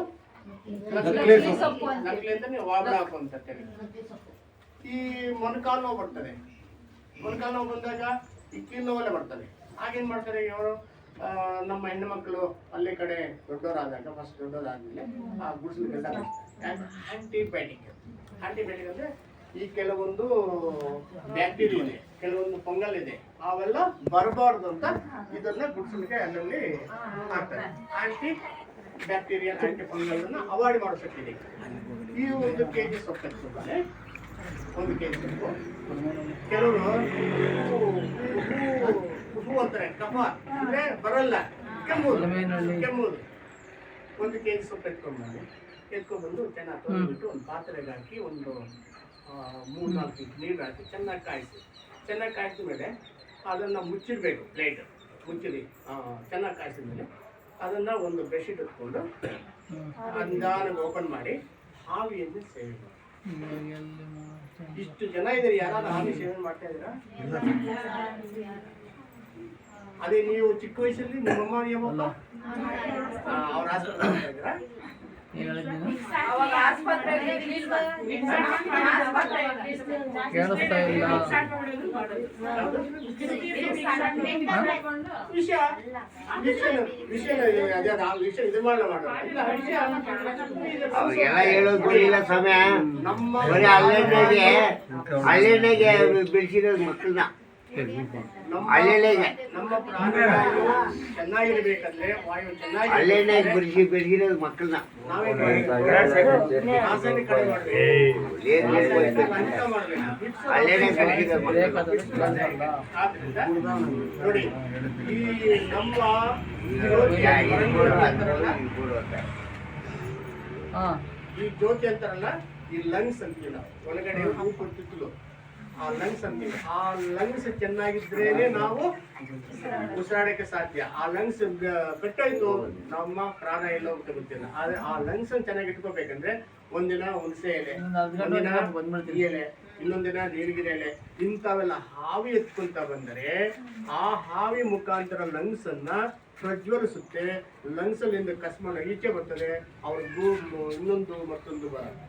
B: ನಕಲಿ ಅಂತಾನೆ ವಾವಿಲ ಹಾಕೊಂತಾರೆ. ಈ ಮೊಣಕಾಲು ನೋವು ಬರ್ತದೆ, ಮೊಣಕಾಲು ನೋವು ಬಂದಾಗ ಈ ಕೀಲು ನೋವೆಲ್ಲ ಬರ್ತದೆ. ಆಗೇನ್ ಮಾಡ್ತಾರೆ ಇವರು, ನಮ್ಮ ಹೆಣ್ಣು ಮಕ್ಕಳು ಹಳ್ಳಿ ಕಡೆ ದೊಡ್ಡವರಾದಾಗ, ಫಸ್ಟ್ ದೊಡ್ಡವರಾದ್ಮೇಲೆ ಆ ಗುಡಿಸಲು ಆಂಟಿಬಯೋಟಿಕ್ ಅಂದ್ರೆ ಈ ಕೆಲವೊಂದು ಬ್ಯಾಕ್ಟೀರಿಯಾ ಇದೆ, ಕೆಲವೊಂದು ಫಂಗಲ್ ಇದೆ, ಅವೆಲ್ಲ ಬರಬಾರ್ದು ಅಂತ ಇದನ್ನ ಗುಡಿಸಲಿಕ್ಕೆ ಅಲ್ಲಲ್ಲಿ ಹಾಕ್ತಾರೆ. ಆಂಟಿ ಬ್ಯಾಕ್ಟೀರಿಯಾ ಆಂಟಿ ಫಂಗಲ್ ಅನ್ನ ಅವಾಯ್ಡ್ ಮಾಡೋ ಶಕ್ತಿ ಇದೆ. ಈ 1 kg ಸೊಪ್ಪು ಎತ್ಕೊಂಡ್ರೆ 1 kg ಸೊಪ್ಪು, ಕೆಲವರು ಉಪ್ಪು ಅಂತಾರೆ, ಕಫ ಅಂದ್ರೆ ಬರಲ್ಲ, ಕೆಮ್ಮುದು 1 kg ಸೊಪ್ಪು ಎತ್ಕೊಂಡ್ಬಂದು ಚೆನ್ನಾಗಿ ತೊಳೆದ್ಬಿಟ್ಟು ಒಂದು ಪಾತ್ರೆಗೆ ಹಾಕಿ ಒಂದು 3-4 ನೀರು ಹಾಕಿ ಚೆನ್ನಾಗಿ ಕಾಯಿಸಿದ ಮೇಲೆ ಅದನ್ನು ಮುಚ್ಚಿಡಬೇಕು. ಪ್ಲೇಟ್ ಮುಚ್ಚಿಡಿ ಚೆನ್ನಾಗಿ ಕಾಯಿಸಿದ ಮೇಲೆ ಅದನ್ನು ಒಂದು ಬೆಡ್ಶೀಟ್ ಎತ್ಕೊಂಡು ನಿಧಾನಕ್ಕೆ ಓಪನ್ ಮಾಡಿ ಆವಿಯನ್ನು ಸೇವೆ ಮಾಡಿ. ಇಷ್ಟು ಜನ ಇದ್ದೀರಿ, ಯಾರಾದ್ರೂ ಆವಿ ಸೇವನೆ ಮಾಡ್ತಾ ಇದ್ದೀರಾ? ಅದೇ ನೀವು ಚಿಕ್ಕ ವಯಸ್ಸಲ್ಲಿ ನಿಮ್ಮಮ್ಮ ನಿಮ್ಮಪ್ಪ ಅವ್ರ ಆಸ್ಪತ್ರೆ ಮಾಡ್ತಾ ಇದ್ದೀರಾ?
D: ಅವಾಗೆಲ್ಲ ಹೇಳೋದು ಬಿಡಿಲ್ಲ ಸಮಯ. ಬರೀ ಅಲ್ಲೇನಾಗೆ ಬೆಳೆಸಿರೋದು ಮಕ್ಕಳನ್ನ,
B: ನಮ್ಮ ಪ್ರಾಣವಾಯು ಚೆನ್ನಾಗಿರ್ಬೇಕಂದ್ರೆ ವಾಯು ಚೆನ್ನಾಗಿ
D: ಅಲ್ಲೇನಾಗೆ ಬೆಳೆಸಿರೋದು ಮಕ್ಕಳನ್ನ.
B: ರಾಸಾಯನಿಕ ಕಡಿಮೆ ಮಾಡ್ಬೇಕು,
D: ಅಲ್ಲೇನಾಗೆ ಬೆಳೆಸಿರೋದು
B: ಆದ್ರಿಂದ ನೋಡಿ, ಈ ನಮ್ಮ ಈ ಜ್ಯೋತಿ ಅಂತಾರಲ್ಲ, ಈ ಲಂಗ್ಸ್ ಅಂತೀವಿ ನಾವು, ಒಳಗಡೆ ಕೊಡ್ತಿತ್ತು ಆ ಲಂಗ್ಸ್ ಅಂತೀವಿ. ಆ ಲಂಗ್ಸ್ ಚೆನ್ನಾಗಿದ್ರೇನೆ ನಾವು ಉಸಿರಾಡಕ್ಕೆ ಸಾಧ್ಯ. ಆ ಲಂಗ್ಸ್ ಕಟ್ಟೋಯ್ತು, ನಮ್ಮ ಪ್ರಾಣ ಎಲ್ಲ ಹೋಗ್ತಾ ಗೊತ್ತಿಲ್ಲ. ಆದ್ರೆ ಆ ಲಂಗ್ಸ್ ಚೆನ್ನಾಗಿ ಇಟ್ಕೋಬೇಕಂದ್ರೆ ಒಂದಿನ ಹುಣಸೆ ಎಲೆ, ಒಂದಿನ ಎಲೆ, ಇನ್ನೊಂದಿನ ನೀಲಗಿರಿ ಎಲೆ, ಇಂಥವೆಲ್ಲ ಹಾವಿ ಎತ್ಕೊಂತ ಬಂದರೆ ಆ ಹಾವಿ ಮುಖಾಂತರ ಲಂಗ್ಸ್ ಅನ್ನ ಪ್ರಜ್ವಲಿಸುತ್ತೆ. ಲಂಗ್ಸ್ ಅಲ್ಲಿಂದ ಕಸ್ಮನ ಈಚೆ ಬರ್ತದೆ, ಅವ್ರಿಗೂ ಇನ್ನೊಂದು ಮತ್ತೊಂದು ಬರಲ್ಲ.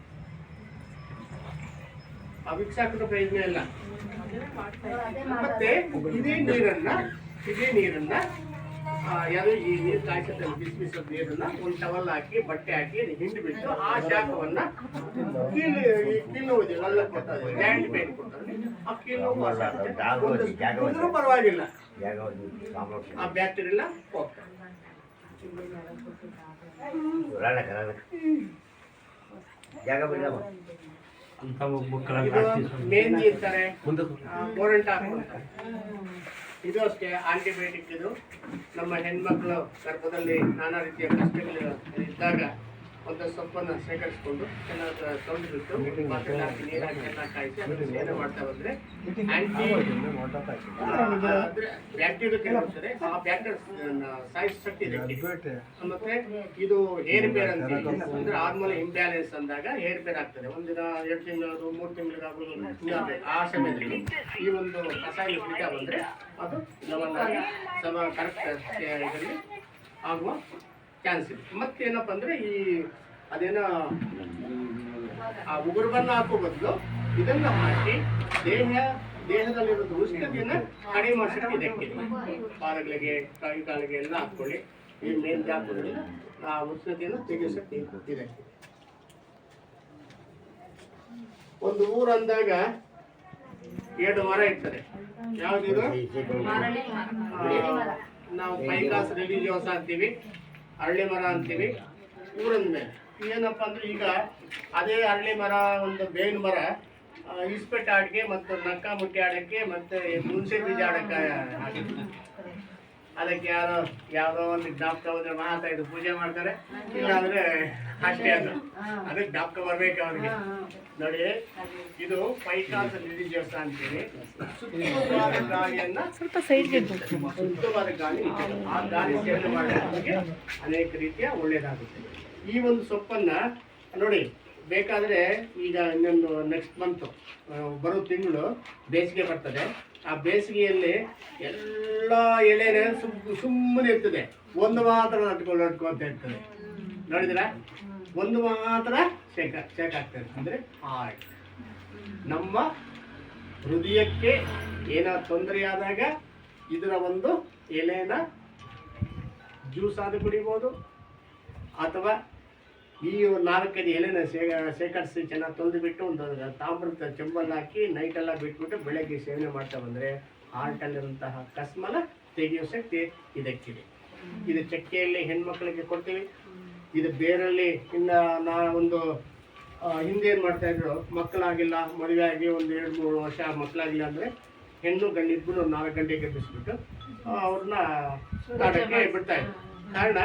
B: ಆ ವಿಕ್ಷಾಕದ ಪ್ರಯೋಜನ ಇಲ್ಲ. ಮತ್ತೆ ಇದೇ ನೀರನ್ನ ಯಾರು ಈ ನೀರು ಕಾಯಿಸುತ್ತೆ, ಬಿಸಿದ ನೀರನ್ನ ಒಂದು ಟವಲ್ ಹಾಕಿ ಬಟ್ಟೆ ಹಾಕಿ ಹಿಂಡಿ ಬಿಟ್ಟು ಆ ಶಾಖವನ್ನ ಕೀಲು ಗ್ಯಾಂಡ್ ಪೇನ್ ಕೊಡ್ತಾರೆ. ಆ ಕೀಲು ಪರವಾಗಿಲ್ಲ, ಆ ಬ್ಯಾಕ್ಟೀರಿಯಾ ಹೋಗ್ತದೆ. ಮೆಹಂದಿ ಇರ್ತಾರೆ, ಗೋರಂಟ ಹಾಕ್ತಾರೆ. ಇದು ಅಷ್ಟೇ ಆಂಟಿಬಯೋಟಿಕ್. ಇದು ನಮ್ಮ ಹೆಣ್ಮಕ್ಳು ಗರ್ಭದಲ್ಲಿ ನಾನಾ ರೀತಿಯ ಕಷ್ಟಗಳು ಇದ್ದಾಗ ಒಂದು ಸೊಪ್ಪನ್ನು ಶೇಖರಿಸಿಕೊಂಡು ಚೆನ್ನಾಗಿ ತೊಳೆದ್ಬಿಟ್ಟು ಪಾತ್ರೆ ಹಾಕಿ ನೀರು ಹಾಕಿ ಚೆನ್ನಾಗಿ ಕಾಯಿಸಿ ಅದನ್ನು ಸೇವನೆ ಮಾಡ್ತಾ ಬಂದ್ರೆ ಬ್ಯಾಕ್ಟೀರಿಯಾ ಕೆಲವೊಂದ್ಸರಿ ಆ ಬ್ಯಾಕ್ಟೀರಿಯಾ ಸಾಯಿಸೋ ಶಕ್ತಿ ಇದೆ. ಮತ್ತೆ ಇದು ಹೇರ್ ಪೇರ್ ಅಂತ ಅಂದ್ರೆ ಹಾರ್ಮೋನ್ ಇಂಬ್ಯಾಲೆನ್ಸ್ ಅಂದಾಗ ಹೇರ್ ಪೇರ್ ಆಗ್ತದೆ. ಒಂದಿನ 2 ತಿಂಗಳು 3 ತಿಂಗಳಿಗಾಗುವುದು ಆ ಸಮಯದಲ್ಲಿ ಈ ಒಂದು ಕಷಾಯ ಕುಡಿತಾ ಬಂದ್ರೆ ಅದು ಕರೆಕ್ಟ್ ಇದರಲ್ಲಿ ಆಗುವ ಚಾನ್ಸ್ ಇದೆ. ಮತ್ತೇನಪ್ಪ ಅಂದ್ರೆ ಈ ಅದೇನೋ ಆ ಉಗುರುಬನ್ನ ಹಾಕೋ ಬದಲು ಇದನ್ನ ಹಾಕಿ ದೇಹದಲ್ಲಿರೋದು ಉಷ್ಣತೆಯನ್ನು ಕಡಿಮೆ ಮಾಡಿಸಕ್ಕೆ ಇದಕ್ಕಿದೆ. ಪಾದಗಳಿಗೆ ಕೈ ಕಾಲಿಗೆ ಎಲ್ಲ ಹಾಕೊಳ್ಳಿ, ಈ ಮೇಲ್ಗೆ ಹಾಕೋದ್ರಿಂದ ಆ ಉಷ್ಣತೆಯನ್ನು ತೆಗೆಸಕ್ಕೆ ಇದೆ. ಒಂದು ಊರು ಅಂದಾಗ 2 ಮರ ಇರ್ತದೆ. ಯಾವ್ದಿದು? ನಾವು ಪೈಕಾಸ್ ರಿಲಿಜಿಯೋಸ ಅಂತೀವಿ, ಅರಳಿ ಮರ ಅಂತೀವಿ. ಊರಂದ್ಮೇಲೆ ಏನಪ್ಪ ಅಂದ್ರೆ ಈಗ ಅದೇ ಅರಳಿ ಮರ, ಒಂದು ಬೇವಿನ ಮರ ಇಸ್ಪೆಟ್ ಆಡಕ್ಕೆ ಮತ್ತು ನಕ್ಕ ಮುಟ್ಟಿ ಆಡಕ್ಕೆ ಮತ್ತೆ ಹುಣಸೆ ಬೀಜ ಆಡಕ್ಕೆ ಅದಕ್ಕೆ ಯಾರೋ ಯಾವುದೋ ಒಂದು ಜ್ಞಾಪಕ ಹೋದ್ರೆ ಮಾತ್ರ ಇದು ಪೂಜೆ ಮಾಡ್ತಾರೆ, ಇಲ್ಲಾಂದ್ರೆ ಅಷ್ಟೇ ಅದಕ್ಕೆ ಜ್ಞಾಪಕ ಬರ್ಬೇಕು ಅವ್ರಿಗೆ. ನೋಡಿ, ಇದು ಪೈಕಾಸ ನಿರ್ಜೀವಸ ಅಂತೀವಿ. ಶುದ್ಧವಾದ ಗಾಳಿಯನ್ನ ಶುದ್ಧವಾದ ಗಾಳಿ, ಆ ಗಾಳಿ ಸೇವನೆ ಮಾಡೋದಕ್ಕೆ ಅನೇಕ ರೀತಿಯ ಒಳ್ಳೇದಾಗುತ್ತೆ. ಈ ಒಂದು ಸೊಪ್ಪನ್ನ ನೋಡಿ, ಬೇಕಾದ್ರೆ ಈಗ ಇನ್ನೊಂದು ನೆಕ್ಸ್ಟ್ ಮಂತ್ ಬರೋ ತಿಂಗಳು ಬೇಸಿಗೆ ಬರ್ತದೆ. ಆ ಬೇಸಿಗೆಯಲ್ಲಿ ಎಲ್ಲ ಎಲೆನೇ ಸುಮ್ಮನೆ ಇರ್ತದೆ, ಒಂದು ಮಾತ್ರ ನಟ್ಕೊಂತ ಇರ್ತದೆ. ನೋಡಿದ್ರ, ಒಂದು ಮಾತ್ರ ಶೇಕಾಗ್ತದೆ. ಅಂದ್ರೆ ಹಾರ್ಟ್, ನಮ್ಮ ಹೃದಯಕ್ಕೆ ಏನಾದ್ರು ತೊಂದರೆ ಆದಾಗ ಇದರ ಒಂದು ಎಲೆನ ಜ್ಯೂಸ್ ಆದ ಕುಡಿಬೋದು, ಅಥವಾ ಈ 4-5 ಎಲೆನ ಶೇಖರಿಸಿ ಚೆನ್ನಾಗಿ ತೊಳೆದು ಬಿಟ್ಟು ಒಂದು ತಾಮ್ರದ ಚೆಂಬಲ್ಲಿ ಹಾಕಿ ನೈಟೆಲ್ಲ ಬಿಟ್ಬಿಟ್ಟು ಬೆಳಗ್ಗೆ ಸೇವನೆ ಮಾಡ್ತಾ ಬಂದರೆ ಹಾರ್ಟಲ್ಲಿರುವಂತಹ ಕಸ್ಮಲ ತೆಗೆಯೋ ಶಕ್ತಿ ಇದಕ್ಕಿದೆ. ಇದು ಚಕ್ಕೆಯಲ್ಲಿ ಹೆಣ್ಮಕ್ಳಿಗೆ ಕೊಡ್ತೀವಿ. ಇದು ಬೇರಲ್ಲಿ ಇನ್ನು ಒಂದು ಹಿಂದೆ ಏನು ಮಾಡ್ತಾಯಿದ್ರು, ಮಕ್ಕಳಾಗಿಲ್ಲ, ಮದುವೆ ಆಗಿ ಒಂದು 2-3 ವರ್ಷ ಮಕ್ಕಳಾಗಿಲ್ಲ ಅಂದರೆ ಹೆಣ್ಣು ಗಂಡು ಇಬ್ಬರು 4 ಗಂಟೆಗೆ ಎಬ್ಬಿಸ್ಬಿಟ್ಟು ಅವ್ರನ್ನ ಆಟಕ್ಕೆ ಬಿಡ್ತಾಯಿದ್ರು. ಕಾರಣ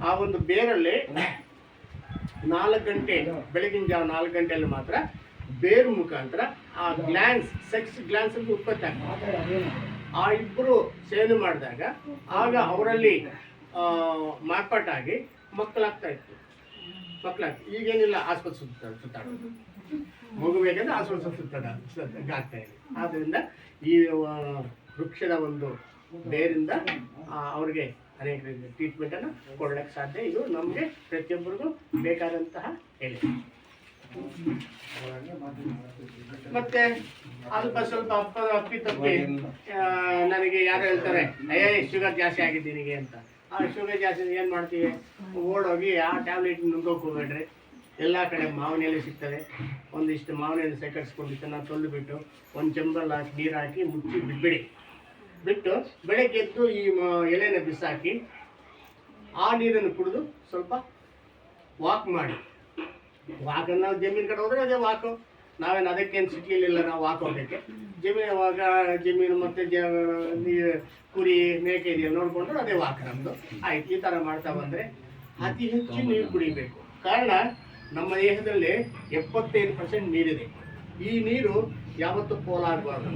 B: ಆ ಒಂದು ಬೇರಲ್ಲಿ 4 ಗಂಟೆ, ಬೆಳಗಿನ ಜಾವ 4 ಗಂಟೆಯಲ್ಲಿ ಮಾತ್ರ ಬೇರು ಮುಖಾಂತರ ಆ ಗ್ಲ್ಯಾನ್ಸ್, ಸೆಕ್ಸ್ ಗ್ಲ್ಯಾನ್ಸ್ ಅಂತ ಉತ್ಪತ್ತಿ ಆಗ್ತದೆ. ಆ ಇಬ್ಬರು ಸೇವನೆ ಮಾಡಿದಾಗ ಆಗ ಅವರಲ್ಲಿ ಮಾರ್ಪಾಟಾಗಿ ಮಕ್ಕಳಾಗ್ತಾ ಇತ್ತು. ಈಗೇನಿಲ್ಲ, ಆಸ್ಪತ್ರೆ ಸುತ್ತಾಡೋದು, ಮಗು ಬೇಕಂದ್ರೆ ಆಸ್ಪತ್ರೆ ಆಗ್ತಾ ಇದೆ. ಆದ್ದರಿಂದ ಈ ವೃಕ್ಷದ ಒಂದು ಬೇರಿಂದ ಅವ್ರಿಗೆ ಅನೇಕ ರೀತಿಯ ಟ್ರೀಟ್ಮೆಂಟನ್ನು ಕೊಡ್ಲಿಕ್ಕೆ ಸಾಧ್ಯ. ಇದು ನಮಗೆ ಪ್ರತಿಯೊಬ್ಬರಿಗೂ ಬೇಕಾದಂತಹ ಎಲೆ. ಮತ್ತೆ ಸ್ವಲ್ಪ ಅಪ್ಪಿತಪ್ಪಿ ನನಗೆ ಯಾರು ಹೇಳ್ತಾರೆ, ಶುಗರ್ ಜಾಸ್ತಿ ಆಗಿದೆ ನಿನಗೆ ಅಂತ. ಆ ಶುಗರ್ ಜಾಸ್ತಿ ಏನು ಮಾಡ್ತೀವಿ, ಓಡೋಗಿ ಆ ಟ್ಯಾಬ್ಲೆಟ್ ನುಂಗೋಕೆ ಹೋಗ್ಬೇಡ್ರಿ. ಎಲ್ಲ ಕಡೆ ಮಾವಿನ ಎಲೆ ಸಿಗ್ತದೆ. ಒಂದಿಷ್ಟು ಮಾವಿನ ಎಲೆ ಸೇಕರಿಸ್ಕೊಂಡು ಚೆನ್ನಾಗಿ ತೊಳೆದು ಬಿಟ್ಟು ಒಂದು ಚೆಂಬಲ್ಲಿ ಹಾಕಿ ನೀರು ಹಾಕಿ ಮುಚ್ಚಿ ಬಿಟ್ಬಿಡಿ. ಬಿಟ್ಟು ಬೆಳಗ್ಗೆ ಎದ್ದು ಈ ಎಲೆನ ಬಿಸಾಕಿ ಆ ನೀರನ್ನು ಕುಡಿದು ಸ್ವಲ್ಪ ವಾಕ್ ಮಾಡಿ. ವಾಕನ್ನು ನಾವು ಜಮೀನು ಕಡೆ ಹೋದರೆ ಅದೇ ವಾಕು. ನಾವೇನು ಅದಕ್ಕೇನು ಸಿಟಿಯಲ್ಲಿಲ್ಲ, ನಾವು ವಾಕ್ ಹೋಗಕ್ಕೆ ಜಮೀನು ಮತ್ತು ಕುರಿ ಮೇಕೆ ಇದೆಯಲ್ಲ ನೋಡಿಕೊಂಡು ಅದೇ ವಾಕ್ ನಮ್ಮದು. ಆಯ್ತು, ಈ ಥರ ಮಾಡ್ತಾ ಬಂದರೆ ಅತಿ ಹೆಚ್ಚು ನೀರು ಕುಡಿಬೇಕು. ಕಾರಣ ನಮ್ಮ ದೇಹದಲ್ಲಿ 75% ನೀರಿದೆ. ಈ ನೀರು ಯಾವತ್ತೂ ಪೋಲಾಗಬಾರ್ದು.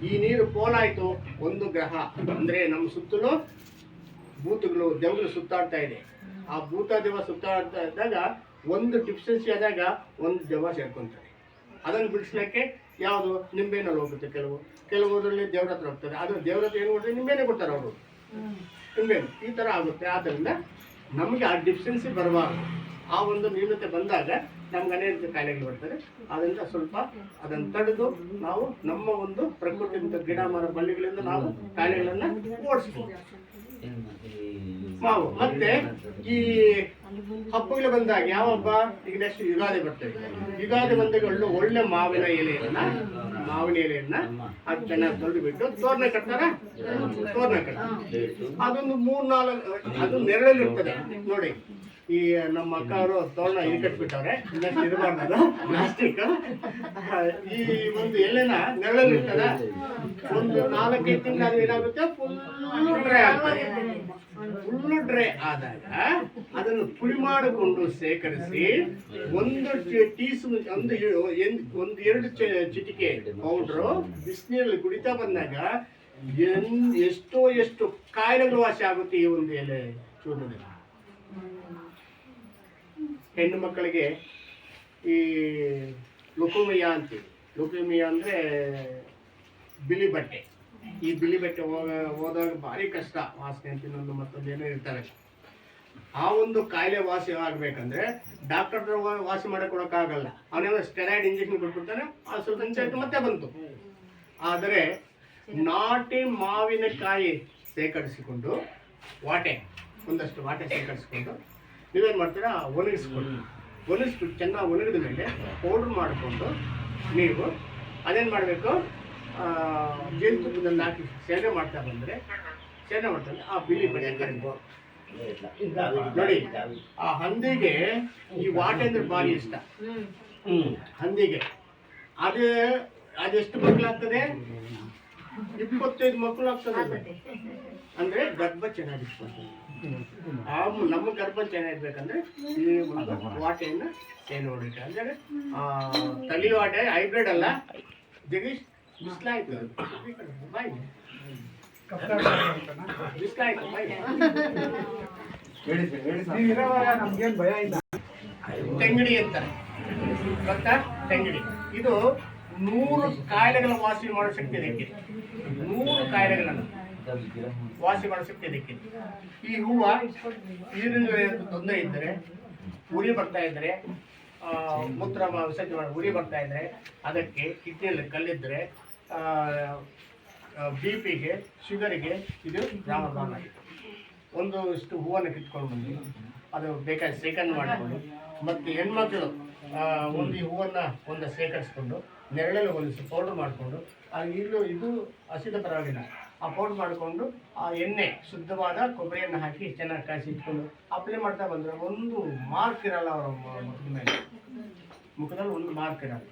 B: ಈ ನೀರು ಪೋಲಾಯಿತು, ಒಂದು ಗ್ರಹ ಅಂದರೆ ನಮ್ಮ ಸುತ್ತಲೂ ಭೂತಗಳು, ದೆವ್ಗಳು ಸುತ್ತಾಡ್ತಾ ಇದೆ. ಆ ಭೂತ ದೆವ್ವ ಸುತ್ತಾಡ್ತಾ ಇದ್ದಾಗ ಒಂದು ಡಿಫಿಷಿಯನ್ಸಿ ಆದಾಗ ಒಂದು ದೆವ್ವ ಸೇರ್ಕೊತಾರೆ. ಅದನ್ನು ಬಿಡಿಸ್ಲಿಕ್ಕೆ ಯಾವುದು ನಿಂಬೆನಲ್ಲಿ ಹೋಗುತ್ತೆ, ಕೆಲವುದರಲ್ಲಿ ದೇವ್ರ ಹತ್ರ ಹೋಗ್ತದೆ. ಅದು ದೇವ್ರ ಹತ್ರ ಏನು ಕೊಡ್ತಾರೆ, ನಿಂಬೆನೇ ಕೊಡ್ತಾರೆ ಅವರು, ನಿಂಬೆನು. ಈ ಥರ ಆಗುತ್ತೆ. ಆದ್ದರಿಂದ ನಮಗೆ ಆ ಡಿಫಿಷಿಯನ್ಸಿ ಬರಬಾರ್ದು. ಆ ಒಂದು ನ್ಯೂನತೆ ಬಂದಾಗ ನಮ್ಗೆ ಅನೇಕ ಕಾಯಿಲೆಗಳು ಬರ್ತದೆ. ಅದರಿಂದ ಸ್ವಲ್ಪ ಅದನ್ನು ತಡೆದು ನಾವು ನಮ್ಮ ಒಂದು ಪ್ರಕೃತಿಯಿಂದ ಗಿಡ ಮರ ಬಳ್ಳಿಗಳಿಂದ ನಾವು ಕಾಯಿಲೆಗಳನ್ನು ಓಡಿಸ್ಬೋದು. ನಾವು ಮತ್ತೆ ಈ ಹಬ್ಬಗಳು ಬಂದಾಗ ಯಾವ ಹಬ್ಬ, ಈಗ ನೆಕ್ಸ್ಟ್ ಯುಗಾದಿ ಬರ್ತದೆ. ಯುಗಾದಿ ಬಂದಾಗ ಒಳ್ಳೆ ಮಾವಿನ ಎಲೆಯನ್ನ ಅದು ಚೆನ್ನಾಗಿ ತೊಳೆದು ಬಿಟ್ಟು ತೋರಣ ಕಟ್ತಾರೆ. ಅದೊಂದು 3-4 ಅದು ನೆರಳಲ್ಲಿ ಇರ್ತದೆ ನೋಡಿ. ಈ ನಮ್ಮ ಅಕ್ಕವರು ತೋರಣ ಇದು ಕಟ್ಬಿಟ್ಟವ್ರೆ, ಇರಬಾರ್ದು ಪ್ಲಾಸ್ಟಿಕ್. ಈ ಒಂದು ಎಲೆನ ನೆರಳಲ್ಲಿ ಇರ್ತದೆ. ಒಂದು 4-5 ತಿಂಗಳು ಏನಾಗುತ್ತೆ, ಫುಲ್ಲು ಡ್ರೈ ಆದಾಗ ಅದನ್ನು ಪುಡಿ ಮಾಡಿಕೊಂಡು ಸೇಕರಿಸಿ ಒಂದು 2 ಚಿಟಿಕೆ ಪೌಡ್ರು ಬಿಸಿನೀರಲ್ಲಿ ಕುಡಿತಾ ಬಂದಾಗ ಎಷ್ಟು ಕಾಯಿಲೆಗಳು ವಾಸಿ ಆಗುತ್ತೆ ಈ ಒಂದು ಎಲೆ ಚೂರ್ಣದಲ್ಲಿ. ಹೆಣ್ಣು ಮಕ್ಕಳಿಗೆ ಈ ಲುಕುಮಿಯಾ ಅಂತೀವಿ. ಲುಕುಮಿಯಾ ಅಂದರೆ ಬಿಳಿ ಬಟ್ಟೆ. ಈ ಬಿಳಿ ಬಟ್ಟೆ ಹೋದಾಗ ಭಾರಿ ಕಷ್ಟ, ವಾಸನೆ ಅಂತ ಇನ್ನೊಂದು ಮತ್ತೊಂದು ಏನೋ ಇರ್ತಾರೆ. ಆ ಒಂದು ಕಾಯಿಲೆ ವಾಸಿ ಆಗಬೇಕಂದ್ರೆ ಡಾಕ್ಟರ್ ವಾಸಿ ಮಾಡಿಕೊಡೋಕ್ಕಾಗಲ್ಲ. ಅವನೇನೋ ಸ್ಟೆರಾಯ್ಡ್ ಇಂಜೆಕ್ಷನ್ ಕೊಟ್ಬಿಡ್ತಾನೆ, ಆ ಸ್ವಲ್ಪ ನಿಮಿಷ ಮತ್ತೆ ಬಂತು. ಆದರೆ ನಾಟಿ ಮಾವಿನಕಾಯಿ ಸೇಕರಿಸಿಕೊಂಡು ಒಂದಷ್ಟು ವಾಟೆ ಸೇಕರಿಸಿಕೊಂಡು ನೀವೇನು ಮಾಡ್ತೀರಾ, ಒಣಗಿಸ್ಬಿಟ್ಟು ಚೆನ್ನಾಗಿ ಒಣಗಿದ ಮೇಲೆ ಪೌಡ್ರ್ ಮಾಡಿಕೊಂಡು ನೀವು ಅದೇನು ಮಾಡಬೇಕು, ಜೇನುತುಪ್ಪದಲ್ಲಿ ಹಾಕಿ ಸೇವನೆ ಮಾಡ್ತಾ ಬಂದರೆ ಆ ಬಿಳಿ ಬಟ್ಟೆ ಕರಿಬೋದು ನೋಡಿ. ಆ ಹಂದಿಗೆ ಈ ವಾಟೆ ಅಂದ್ರೆ ಭಾರಿ ಇಷ್ಟ. ಹಂದಿಗೆ ಅದೆಷ್ಟು ಮಕ್ಕಳಾಗ್ತದೆ, 25 ಮಕ್ಕಳು ಆಗ್ತದೆ. ಅಂದ್ರೆ ಗರ್ಭ ಚೆನ್ನಾಗಿಟ್ಕೊಳ್ತೀವಿ. ನಮ್ಮ ಗರ್ಭ ಚೆನ್ನಾಗಿರ್ಬೇಕಂದ್ರೆ ಈ ಒಂದು ವಾಟೆಯನ್ನು ಏನು ನೋಡಿದ್ರೆ ಅಂದ್ರೆ ತಲಿ ವಾಟೆ ಹೈಬ್ರಿಡ್ ಅಲ್ಲ ಜಗೀಶ್ ಬಿಸ್ಲಾಯ್ತು ಬಾಯ್ ಬಿಸ್ಲಾಯ್ತು ಬಾಯ್
A: ನೀವು ಇರೋವಾಗ ನಮ್ಗೇನು ಭಯ ಇಲ್ಲ.
B: ತೆಂಗಡಿ ಅಂತ ಗೊತ್ತಾ? ತೆಂಗಡಿ ಇದು 100 ಕಾಯಿಲೆಗಳ ವಾಸಿ ಮಾಡೋ ಶಕ್ತಿ ಇದಕ್ಕೆ. 100 ಕಾಯಿಲೆಗಳನ್ನು ವಾಸಿ ಮಾಡೋ ಶಕ್ತಿ ಇದಕ್ಕೆ. ಈ ಹೂವು ನೀರಿನ ತೊಂದರೆ ಇದ್ದರೆ, ಉರಿ ಬರ್ತಾ ಇದ್ದರೆ, ಮೂತ್ರ ವಿಸರ್ಜನೆ ಮಾಡಿ ಉರಿ ಬರ್ತಾ ಇದ್ದರೆ, ಅದಕ್ಕೆ ಕಿಡ್ನಿಯಲ್ಲಿ ಕಲ್ಲಿದ್ದರೆ, BP-ಗೆ ಶುಗರಿಗೆ ಇದು ರಾಮಬಾಣ. ಒಂದು ಇಷ್ಟು ಹೂವನ್ನು ಕಿತ್ಕೊಂಡು ಬಂದು ಅದು ಬೇಕಾದ್ರೆ ಶೇಖರಣೆ ಮಾಡಿಕೊಂಡು, ಮತ್ತು ಹೆಣ್ಮಕ್ಳು ಒಂದು ಈ ಹೂವನ್ನು ಒಂದು ಶೇಖರಿಸ್ಕೊಂಡು ನೆರಳಲ್ಲಿ ಹೊಲಿಸಿ ಪೌಡ್ರ್ ಮಾಡಿಕೊಂಡು ಇದು ಹಸಿದ ಪರವಾಗಿಲ್ಲ, ಆ ಪೌಡ್ರ್ ಮಾಡಿಕೊಂಡು ಆ ಎಣ್ಣೆ ಶುದ್ಧವಾದ ಕೊಬ್ಬರಿಯನ್ನು ಹಾಕಿ ಚೆನ್ನಾಗಿ ಕಾಯಿಸಿ ಇಟ್ಕೊಂಡು ಅಪ್ಲೈ ಮಾಡ್ತಾ ಬಂದರೆ ಒಂದು ಮಾರ್ಕ್ ಇರಲ್ಲ ಅವರ ಮುಖದ ಮೇಲೆ. ಮುಖದಲ್ಲಿ ಒಂದು ಮಾರ್ಕ್ ಇರಲ್ಲ,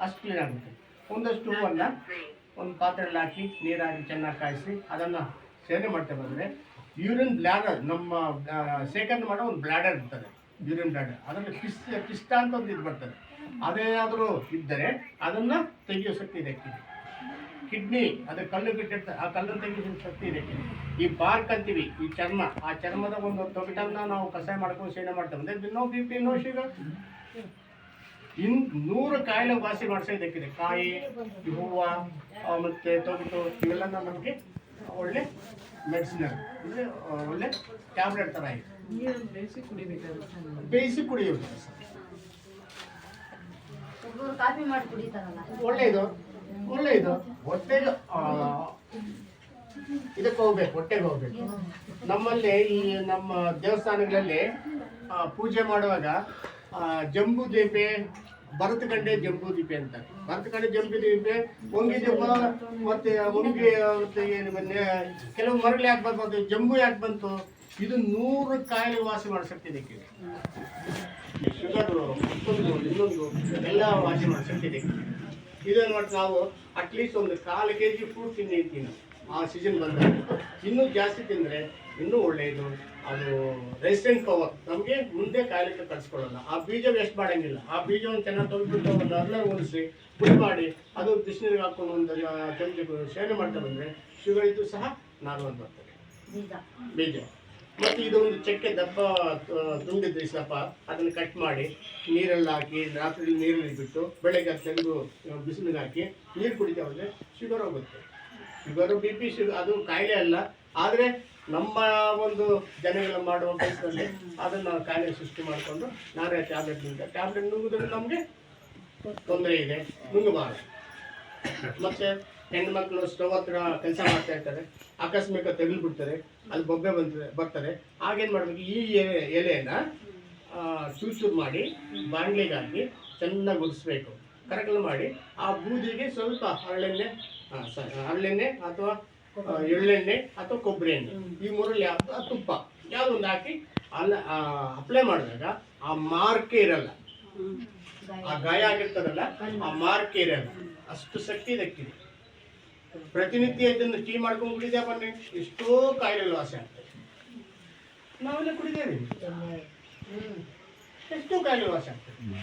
B: ಅಷ್ಟು ಕ್ಲೀನ್ ಆಗುತ್ತೆ. ಒಂದಷ್ಟು ಹೂವನ್ನು ಒಂದು ಪಾತ್ರೆಯಲ್ಲಿ ಹಾಕಿ ನೀರು ಹಾಕಿ ಚೆನ್ನಾಗಿ ಕಾಯಿಸಿ ಅದನ್ನು ಸೇವನೆ ಮಾಡ್ತಾ ಬಂದರೆ ಯೂರಿನ್ ಬ್ಲ್ಯಾಡರ್, ನಮ್ಮ ಶೇಖರಣೆ ಮಾಡೋ ಒಂದು ಬ್ಲ್ಯಾಡರ್ ಇರ್ತದೆ, ಯೂರಿನ್ ಬ್ಲ್ಯಾಡರ್, ಅದನ್ನು ಪಿಷ್ಟ ಅಂತ ಒಂದು ಇದು ಬರ್ತದೆ. ಅದೇನಾದರೂ ಇದ್ದರೆ ಅದನ್ನು ತೆಗೆಯೋ ಶಕ್ತಿ ಇದಕ್ಕೆ. ಕಿಡ್ನಿ ಅದು ಕಲ್ಲು ಬಿಟ್ಟಿರ್ತಾರೆ, ಆ ಕಲ್ಲನ್ನು ತೆಗೆಯೋ ಶಕ್ತಿ ಇದಕ್ಕೆ. ಈ ಬಾರ್ಕ್ ಅಂತೀವಿ, ಈ ಚರ್ಮ, ಆ ಚರ್ಮದ ಒಂದು ತೊಗಟನ್ನು ನಾವು ಕಷಾಯ ಮಾಡ್ಕೊಂಡು ಸೇವನೆ ಮಾಡ್ತೇವೆ ಅಂದರೆ ನೋ BP, ನೋ ಶುಗರ್. 100 ಕಾಯಿಲೆ ವಾಸಿ ಮಾಡಿಸೋ ಇದಕ್ಕಿದೆ. ಕಾಯಿ, ಹೂವು ಮತ್ತು ತೊಗಟು ಇವೆಲ್ಲ ನಮಗೆ ಒಳ್ಳೆ ಮೆಡಿಸಿನ್ ಅಂದರೆ ಒಳ್ಳೆ ಟ್ಯಾಬ್ಲೆಟ್ ಥರ ಇದೆ. ಬೇಯಿಸಿ ಕುಡಿಯೋದು
E: ಕಾಫಿ ಮಾಡಿ ಕುಡಿತಾರಲ್ಲ,
B: ಒಳ್ಳೆಯದು. ಹೊಟ್ಟೆಗೆ ಇದಕ್ಕೆ ಹೋಗ್ಬೇಕು, ಹೊಟ್ಟೆಗೆ ಹೋಗ್ಬೇಕು. ನಮ್ಮಲ್ಲಿ ಈ ನಮ್ಮ ದೇವಸ್ಥಾನಗಳಲ್ಲಿ ಪೂಜೆ ಮಾಡುವಾಗ ಜಂಬೂ ದೀಪೆ, ಭರತಖಂಡೆ ಜಂಬೂ ದೀಪೆ ಅಂತ. ಭರತಖಂಡೆ ಜಂಬೂ ದೀಪೆ, ಹೊಂಗಿ ದೀಪ, ಮತ್ತೆ ಹೊಂಗಿ ಮತ್ತೆ ಕೆಲವು ಮರಳು ಯಾಕೆ ಬಂತು, ಜಂಬೂ ಯಾಕೆ ಬಂತು? ಇದು 100 ಕಾಯಿಲೆ ವಾಸಿ ಮಾಡೋ ಶಕ್ತಿ ಇದಕ್ಕೆ. ಶುಗರು, ಮತ್ತೊಂದು ಇನ್ನೊಂದು ಎಲ್ಲ ವಾಸಿ ಮಾಡೋ ಶಕ್ತಿ ಇದಕ್ಕೆ. ಇದನ್ನು ಮಾಡಿ ನಾವು ಅಟ್ಲೀಸ್ಟ್ ಒಂದು 1/4 kg ಫ್ರೂಟ್ ತಿಂತೀನಿ ಆ ಸೀಸನ್ ಬಂದಾಗ. ಇನ್ನೂ ಜಾಸ್ತಿ ತಿಂದರೆ ಇನ್ನೂ ಒಳ್ಳೆಯದು. ಅದು ರೆಸಿಸ್ಟೆಂಟ್ ಪವರ್, ನಮಗೆ ಮುಂದೆ ಕಾಯಿಲೆಗೆ ತರಿಸ್ಕೊಳ್ಳಲ್ಲ. ಆ ಬೀಜ ವೇಸ್ಟ್ ಮಾಡೋಂಗಿಲ್ಲ. ಆ ಬೀಜವನ್ನು ಚೆನ್ನಾಗಿ ತೊಗೊಂಡ್ಬಿಟ್ಟು ಒಂದು ಅರ್ಧ ಉಳಿಸಿ ಪುಡಿ ಮಾಡಿ ಅದು ಬಿಸಿನೀರಿಗೆ ಹಾಕ್ಕೊಂಡು ಒಂದು ಚಮಚ ಸೇವನೆ ಮಾಡ್ತಾ ಬಂದರೆ ಶುಗರ್ ಇದು ಸಹ ನಾರ್ಮಲ್ ಬರ್ತದೆ. ಬೀಜ ಮತ್ತು ಇದು ಒಂದು ಚಕ್ಕೆ ದಪ್ಪ ತುಂಡಿದ್ದು ಸ್ವಲ್ಪ ಅದನ್ನು ಕಟ್ ಮಾಡಿ ನೀರಲ್ಲಿ ಹಾಕಿ ರಾತ್ರಿ ನೀರಲ್ಲಿ ಬಿಟ್ಟು ಬೆಳಗ್ಗೆ ತೆಗೆದು ಬಿಸಿಲಿಗೆ ಹಾಕಿ ನೀರು ಕುಡಿತಾ ಹೋದರೆ ಶುಗರ್ ಹೋಗುತ್ತೆ. ಶುಗರು BP ಶುಗರ್ ಅದು ಕಾಯಿಲೆ ಅಲ್ಲ, ಆದರೆ ನಮ್ಮ ಒಂದು ಜನಗಳ ಮಾಡುವ ಕೆಲಸದಲ್ಲಿ ಅದನ್ನು ಕಾಯಿಲೆ ಸೃಷ್ಟಿ ಮಾಡಿಕೊಂಡು ನಾನೇ ಟ್ಯಾಬ್ಲೆಟ್ ನುಂಗಿದ್ರೆ ನಮಗೆ ತೊಂದರೆ ಇದೆ, ನುಂಗಬಾರದು. ಮತ್ತು ಹೆಣ್ಮಕ್ಳು ಸ್ಟವ್ ಹತ್ರ ಕೆಲಸ ಮಾಡ್ತಾ ಇರ್ತಾರೆ, ಆಕಸ್ಮಿಕ ತೆಗೆದುಬಿಡ್ತಾರೆ, ಅಲ್ಲಿ ಬೊಬ್ಬೆ ಬರ್ತದೆ. ಆಗೇನು ಮಾಡಬೇಕು, ಈ ಎಲೆಯನ್ನು ಚೂರು ಮಾಡಿ ಬಾಣಲೆಗೆ ಹಾಕಿ ಚೆನ್ನಾಗಿ ಉಡಿಸ್ಬೇಕು, ಕರಕಲು ಮಾಡಿ ಆ ಬೂದಿಗೆ ಸ್ವಲ್ಪ ಹರಳೆಣ್ಣೆ ಅಥವಾ ಎಳ್ಳೆಣ್ಣೆ ಅಥವಾ ಕೊಬ್ಬರಿ ಎಣ್ಣೆ, ಈ ಮೂರಲ್ಲಿ ಯಾವುದು ತುಪ್ಪ ಯಾವುದೋ ಒಂದು ಹಾಕಿ ಅಪ್ಲೈ ಮಾಡಿದಾಗ ಆ ಮಾರ್ಕೆ ಇರಲ್ಲ, ಆ ಗಾಯ ಆಗಿರ್ತದಲ್ಲ ಆ ಮಾರ್ಕೆ ಇರಲ್ಲ. ಅಷ್ಟು ಶಕ್ತಿ ಇದಕ್ಕಿದೆ. ಪ್ರತಿನಿತ್ಯ ಇದನ್ನು ಟೀ ಮಾಡ್ಕೊಂಡು ಕುಡಿದೇ ಬನ್ನಿ, ಎಷ್ಟೋ ಕಾಯಿಲೆ ವಾಸಿ ಆಗ್ತದೆ. ನಾವೆಲ್ಲ ಕುಡಿದೇವೆ, ಎಷ್ಟೋ ಕಾಯಿಲೆ ವಾಸಿ ಆಗ್ತದೆ.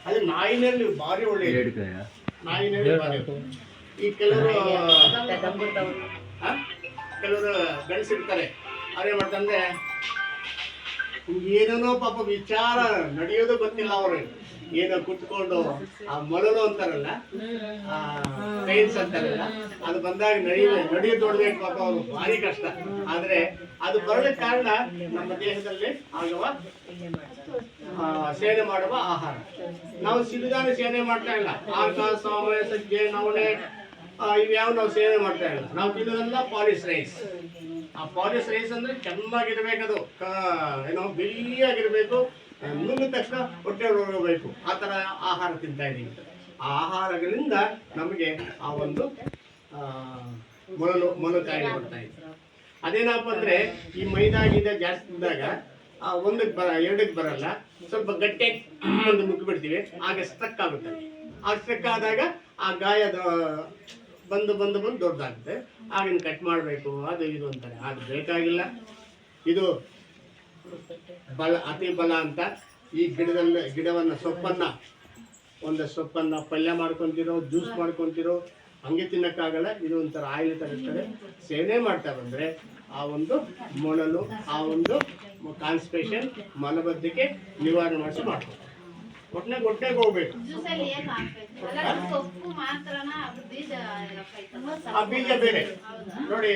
B: ಅದು ನಾಯಿನಲ್ಲಿ ಭಾರಿ ಒಳ್ಳೆಯದು, ನಾಯಿನಲ್ಲಿ ಭಾರಿ. ಈ ಕೆಲವರು ಗಂಡಸಿರ್ತಾರೆ, ಅವ್ರೇನು ಮಾಡ್ತಂದ್ರೆ ಏನೇನೋ ಪಾಪ ವಿಚಾರ ನಡೆಯೋದು ಗೊತ್ತಿಲ್ಲ ಅವ್ರಿಗೆ. ಏನೋ ಕುತ್ಕೊಂಡು ಆ ಮೊಳಲು ಅಂತಾರಲ್ಲ, ಪೇನ್ಸ್ ಅಂತಾರಲ್ಲ, ಅದು ಬಂದಾಗ ನಡೆಯೋದು ನೋಡ್ಬೇಕು ಪಾಪ ಅವರು, ಭಾರಿ ಕಷ್ಟ. ಆದ್ರೆ ಅದು ಬರಲಿಕ್ಕೆ ಕಾರಣ ನಮ್ಮ ದೇಹದಲ್ಲಿ ಆಗುವ ಸೇವನೆ ಮಾಡುವ ಆಹಾರ. ನಾವು ಸಿರಿಧಾನ್ಯ ಸೇವನೆ ಮಾಡ್ತಾ ಇಲ್ಲ, ಆರ್ಕ, ಸಾವಯವ, ಸಜ್ಜೆ, ನವಣೆ ಇವ್ಯಾವ ನಾವು ಸೇವನೆ ಮಾಡ್ತಾ ಇಲ್ಲ. ನಾವು ತಿನ್ನೋದೆಲ್ಲ ಪಾಲಿಶ್ ರೈಸ್. ಆ ಪಾಲಿಶ್ ರೈಸ್ ಅಂದ್ರೆ ಚೆನ್ನಾಗಿರ್ಬೇಕದು, ಏನೋ ಬಿಳಿಯಾಗಿರ್ಬೇಕು, ನುಂಗಿದ ತಕ್ಷಣ ಹೊಟ್ಟೆ ಹೋಗಬೇಕು, ಆ ಥರ ಆಹಾರ ತಿಂತಾ ಇದ್ದೀವಿ. ಆ ಆಹಾರಗಳಿಂದ ನಮಗೆ ಆ ಒಂದು ಮೊಳಲು ಕಾಯಿಲೆ ಬರ್ತಾ ಇದೆ. ಅದೇನಪ್ಪ ಅಂದರೆ ಈ ಮೈದಾ ಗೀದಾ ಜಾಸ್ತಿ ತಿಂದಾಗ ಒಂದಕ್ಕೆ ಎರಡಕ್ಕೆ ಬರಲ್ಲ, ಸ್ವಲ್ಪ ಗಟ್ಟಿಯಾಗಿ ಒಂದು ಮುಗ್ಗಿಬಿಡ್ತೀವಿ, ಆಗ ಸ್ಟ್ರಕ್ ಆಗುತ್ತೆ. ಆ ಸ್ಟ್ರಕ್ ಆದಾಗ ಆ ಗಾಯದ ಬಂದು ಬಂದು ಬಂದು ದೊಡ್ಡದಾಗುತ್ತೆ. ಆಗಿನ ಕಟ್ ಮಾಡಬೇಕು ಅದು ಇದು ಅಂತಾರೆ. ಅದು ಬೇಕಾಗಿಲ್ಲ. ಇದು ಬಲ, ಅತಿ ಬಲ ಅಂತ. ಈ ಗಿಡವನ್ನು ಸೊಪ್ಪನ್ನು ಪಲ್ಯ ಮಾಡ್ಕೊತಿರೋ, ಜ್ಯೂಸ್ ಮಾಡ್ಕೊತಿರೋ, ಹಂಗೆ ತಿನ್ನಕ್ಕಾಗಲ್ಲ. ಇದು ಒಂಥರ ಆಯಿಲ್ ಥರ ಇರ್ತದೆ. ಸೇವನೆ ಮಾಡ್ತಾ ಬಂದರೆ ಆ ಒಂದು ಮೊಣಲು, ಆ ಒಂದು ಕಾನ್ಸ್ಟಿಪೇಷನ್, ಮಲಬದ್ಧತೆ ನಿವಾರಣೆ ಮಾಡಿಸಿ ಮಾಡ್ತಾರೆ. ಹೊಟ್ಟೆಗೆ ಹೋಗ್ಬೇಕು.
E: ಜ್ಯೂಸಲ್ಲಿ ಏನು ಹಾಕ್ಬೇಕು? ಅಲ್ಲ, ಸೊಪ್ಪು ಮಾತ್ರನಾ? ಅದು ಬೀಜ ಹಾಕೈತಲ್ವಾ?
B: ಆ ಬೀಜ ಬೇರೆ ನೋಡಿ.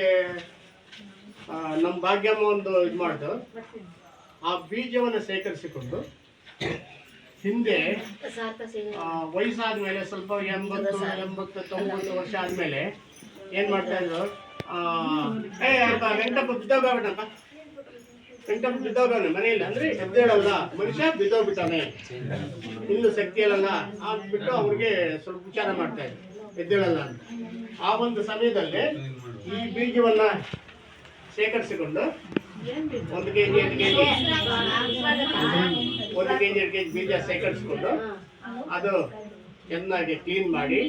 B: ನಮ್ಮ ಭಾಗ್ಯಮ್ಮ ಒಂದು ಇದು ಮಾಡಿದ್ರು. ಆ ಬೀಜವನ್ನು ಸೇಕರಿಸಿಕೊಂಡು ಹಿಂದೆ ವಯಸ್ಸಾದ್ಮೇಲೆ ಸ್ವಲ್ಪ 80-90 ವರ್ಷ ಆದ್ಮೇಲೆ ಏನ್ ಮಾಡ್ತಾ ಇದ್ರು, ವೆಂಕಟಪ್ಪ ಬಿದ್ದೋಗ್ಬಿಟ್ಟಪ್ಪ, ವೆಂಕಟಪ್ಪ ಬಿದ್ದೋಗವನೆ ಮನೆಯಲ್ಲಿ ಅಂದ್ರೆ ಎದ್ದೇಳಲ್ಲ ಮನುಷ್ಯ, ಬಿದ್ದೋಗ್ಬಿಟ್ಟಾನೆ, ಇನ್ನು ಶಕ್ತಿ ಅಲ್ಲಲ್ಲ ಅಂದ್ಬಿಟ್ಟು ಅವ್ರಿಗೆ ಸ್ವಲ್ಪ ವಿಚಾರ ಮಾಡ್ತಾ ಇದ್ರು, ಎದ್ದೇಳಲ್ಲ ಅಂತ. ಆ ಒಂದು ಸಮಯದಲ್ಲಿ ಈ ಬೀಜವನ್ನ ಸೇಕರಿಸಿಕೊಂಡು 1 ಕೆಜಿ 2 ಕೆಜಿ 1 ಕೆಜಿ 2 ಕೆಜಿ ಬೀಜ ಸೇಕರಿಸಿಕೊಂಡು ಅದು ಚೆನ್ನಾಗಿ ಕ್ಲೀನ್ ಮಾಡಿ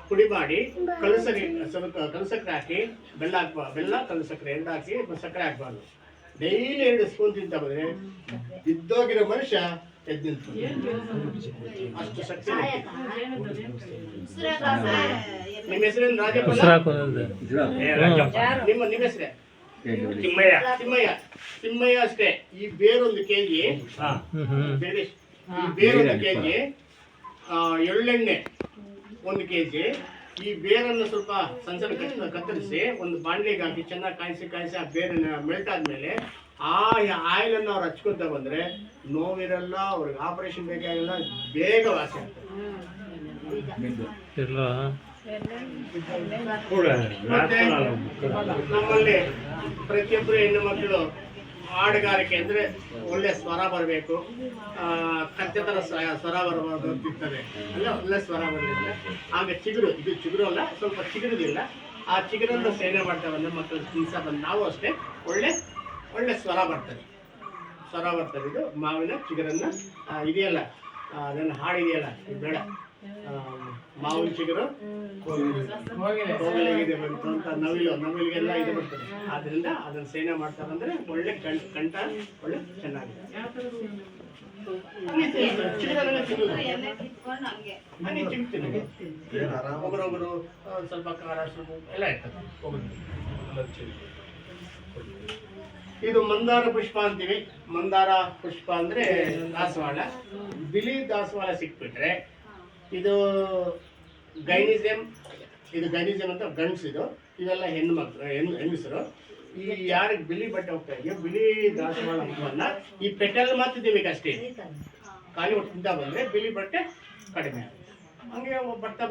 B: ಪುಡಿ ಮಾಡಿ ಕಲಸಕ್ಕರೆ ಹಾಕಿ ಬೆಲ್ಲ ಕಲಸಕ್ಕರೆ 2 ಹಾಕಿ ಸಕ್ಕರೆ ಹಾಕ್ಬಾರ್ದು. ಡೈಲಿ 2 ಸ್ಪೂನ್ ತಿಂತ ಬಂದ್ರೆ ಇದ್ದೋಗಿರೋ ಮನುಷ್ಯ ಎದ್ದು ನಿಂತು ಅಷ್ಟು ಶಕ್ತಿ. ನಿಮ್ಮ ಹೆಸರೇನು? ರಾಜಪ್ಪ. ನಿಮ್ಮ ಹೆಸರೇ? ತಿಮ್ಮಯ್ಯ ಅಷ್ಟೇ. ಈ ಬೇರೊಂದು ಕೆಜಿ, ಈ ಬೇರೊಂದು ಕೆಜಿ, ಎಳ್ಳೆಣ್ಣೆ 1 ಕೆಜಿ. ಈ ಬೇರನ್ನು ಸ್ವಲ್ಪ ಸಣ್ಣ ಸಣ್ಣ ಕತ್ತರಿಸಿ ಒಂದು ಬಾಣಲೆಗೆ ಹಾಕಿ ಚೆನ್ನಾಗಿ ಕಾಯಿಸಿ ಆ ಬೇರನ್ನ ಮೆಲ್ಟ್ ಆದ್ಮೇಲೆ ಆ ಆಯಿಲ್ ಅನ್ನು ಅವ್ರು ಹಚ್ಕೊತಾ ಬಂದ್ರೆ ನೋವಿರಲ್ಲ, ಅವ್ರಿಗೆ ಆಪರೇಷನ್ ಬೇಕಾಗಿಲ್ಲ, ಬೇಗ ವಾಸಿ ಆಗ್ತದೆ. ಮತ್ತೆ ನಮ್ಮಲ್ಲಿ ಪ್ರತಿಯೊಬ್ಬರು ಹೆಣ್ಣು ಮಕ್ಕಳು ಹಾಡುಗಾರಿಕೆ ಅಂದ್ರೆ ಒಳ್ಳೆ ಸ್ವರ ಬರಬೇಕು, ಕತ್ತೆ ತರ ಸ್ವರ ಬರಬಾರ್ದು ಅಂತಿರ್ತಾರೆ. ಅಲ್ಲ, ಒಳ್ಳೆ ಸ್ವರ ಬರಲಿಲ್ಲ. ಆಗ ಚಿಗುರು, ಇದು ಚಿಗುರು ಅಲ್ಲ, ಸ್ವಲ್ಪ ಚಿಗುರುದಿಲ್ಲ. ಆ ಚಿಗುರನ್ನು ಸೇವನೆ ಮಾಡ್ತಾ ಬಂದ್ರೆ ಮಕ್ಕಳು ತಿನ್ಸ ಬಂದು ನಾವು ಅಷ್ಟೇ ಒಳ್ಳೆ ಸ್ವರ ಬರ್ತದೆ. ಇದು ಮಾವಿನ ಚಿಗುರನ್ನ ಇದೆಯಲ್ಲ, ಅದನ್ನು ಹಾಡಿದೆಯಲ್ಲ, ಇದು ಬೇಡ, ಮಾವಿನ ಚಿಗುರು ಕೋಗಿಲೆಗಿದೆ ಬಂತು ಅಂತ ನವಿಲಿಗೆಲ್ಲ ಇದು ಬರ್ತದೆ. ಆದ್ರಿಂದ ಅದನ್ನ ಸೇವನೆ ಮಾಡ್ತಾ ಬಂದ್ರೆ ಒಳ್ಳೆ ಕಂಠ ಒಳ್ಳೆ ಚೆನ್ನಾಗಿದೆ. ಒಬ್ಬರೊಬ್ಬರು ಸ್ವಲ್ಪ ಖಾರ ಎಲ್ಲ ಇರ್ತದೆ. ಇದು ಮಂದಾರ ಪುಷ್ಪ ಅಂತೀವಿ. ಮಂದಾರ ಪುಷ್ಪ ಅಂದ್ರೆ ದಾಸವಾಳ. ಬಿಳಿ ದಾಸವಾಳ ಸಿಕ್ಬಿಟ್ರೆ ಇದು ಗೈನಿಸಮ್ ಅಂತ ಗಂಡ್ಸ್. ಇವೆಲ್ಲ ಹೆಂಗಸರು. ಈ ಯಾರಿಗೆ ಬಿಳಿ ಬಟ್ಟೆ ಹೋಗ್ತಾ ಇದೆಯೋ ಬಿಳಿ ದಾಸವಾಳ ಹೂವನ್ನ ಈ ಪೆಟಲ್ ಮಾತ್ರ ತಿನ್ಬೇಕು ಅಷ್ಟೇ. ಖಾಲಿ ಹೊಟ್ಟು ತಿಂತ ಬಂದ್ರೆ ಬಿಳಿ ಬಟ್ಟೆ ಕಡಿಮೆ ಆಗುತ್ತೆ. ಹಂಗೆ ಬರ್ತಾ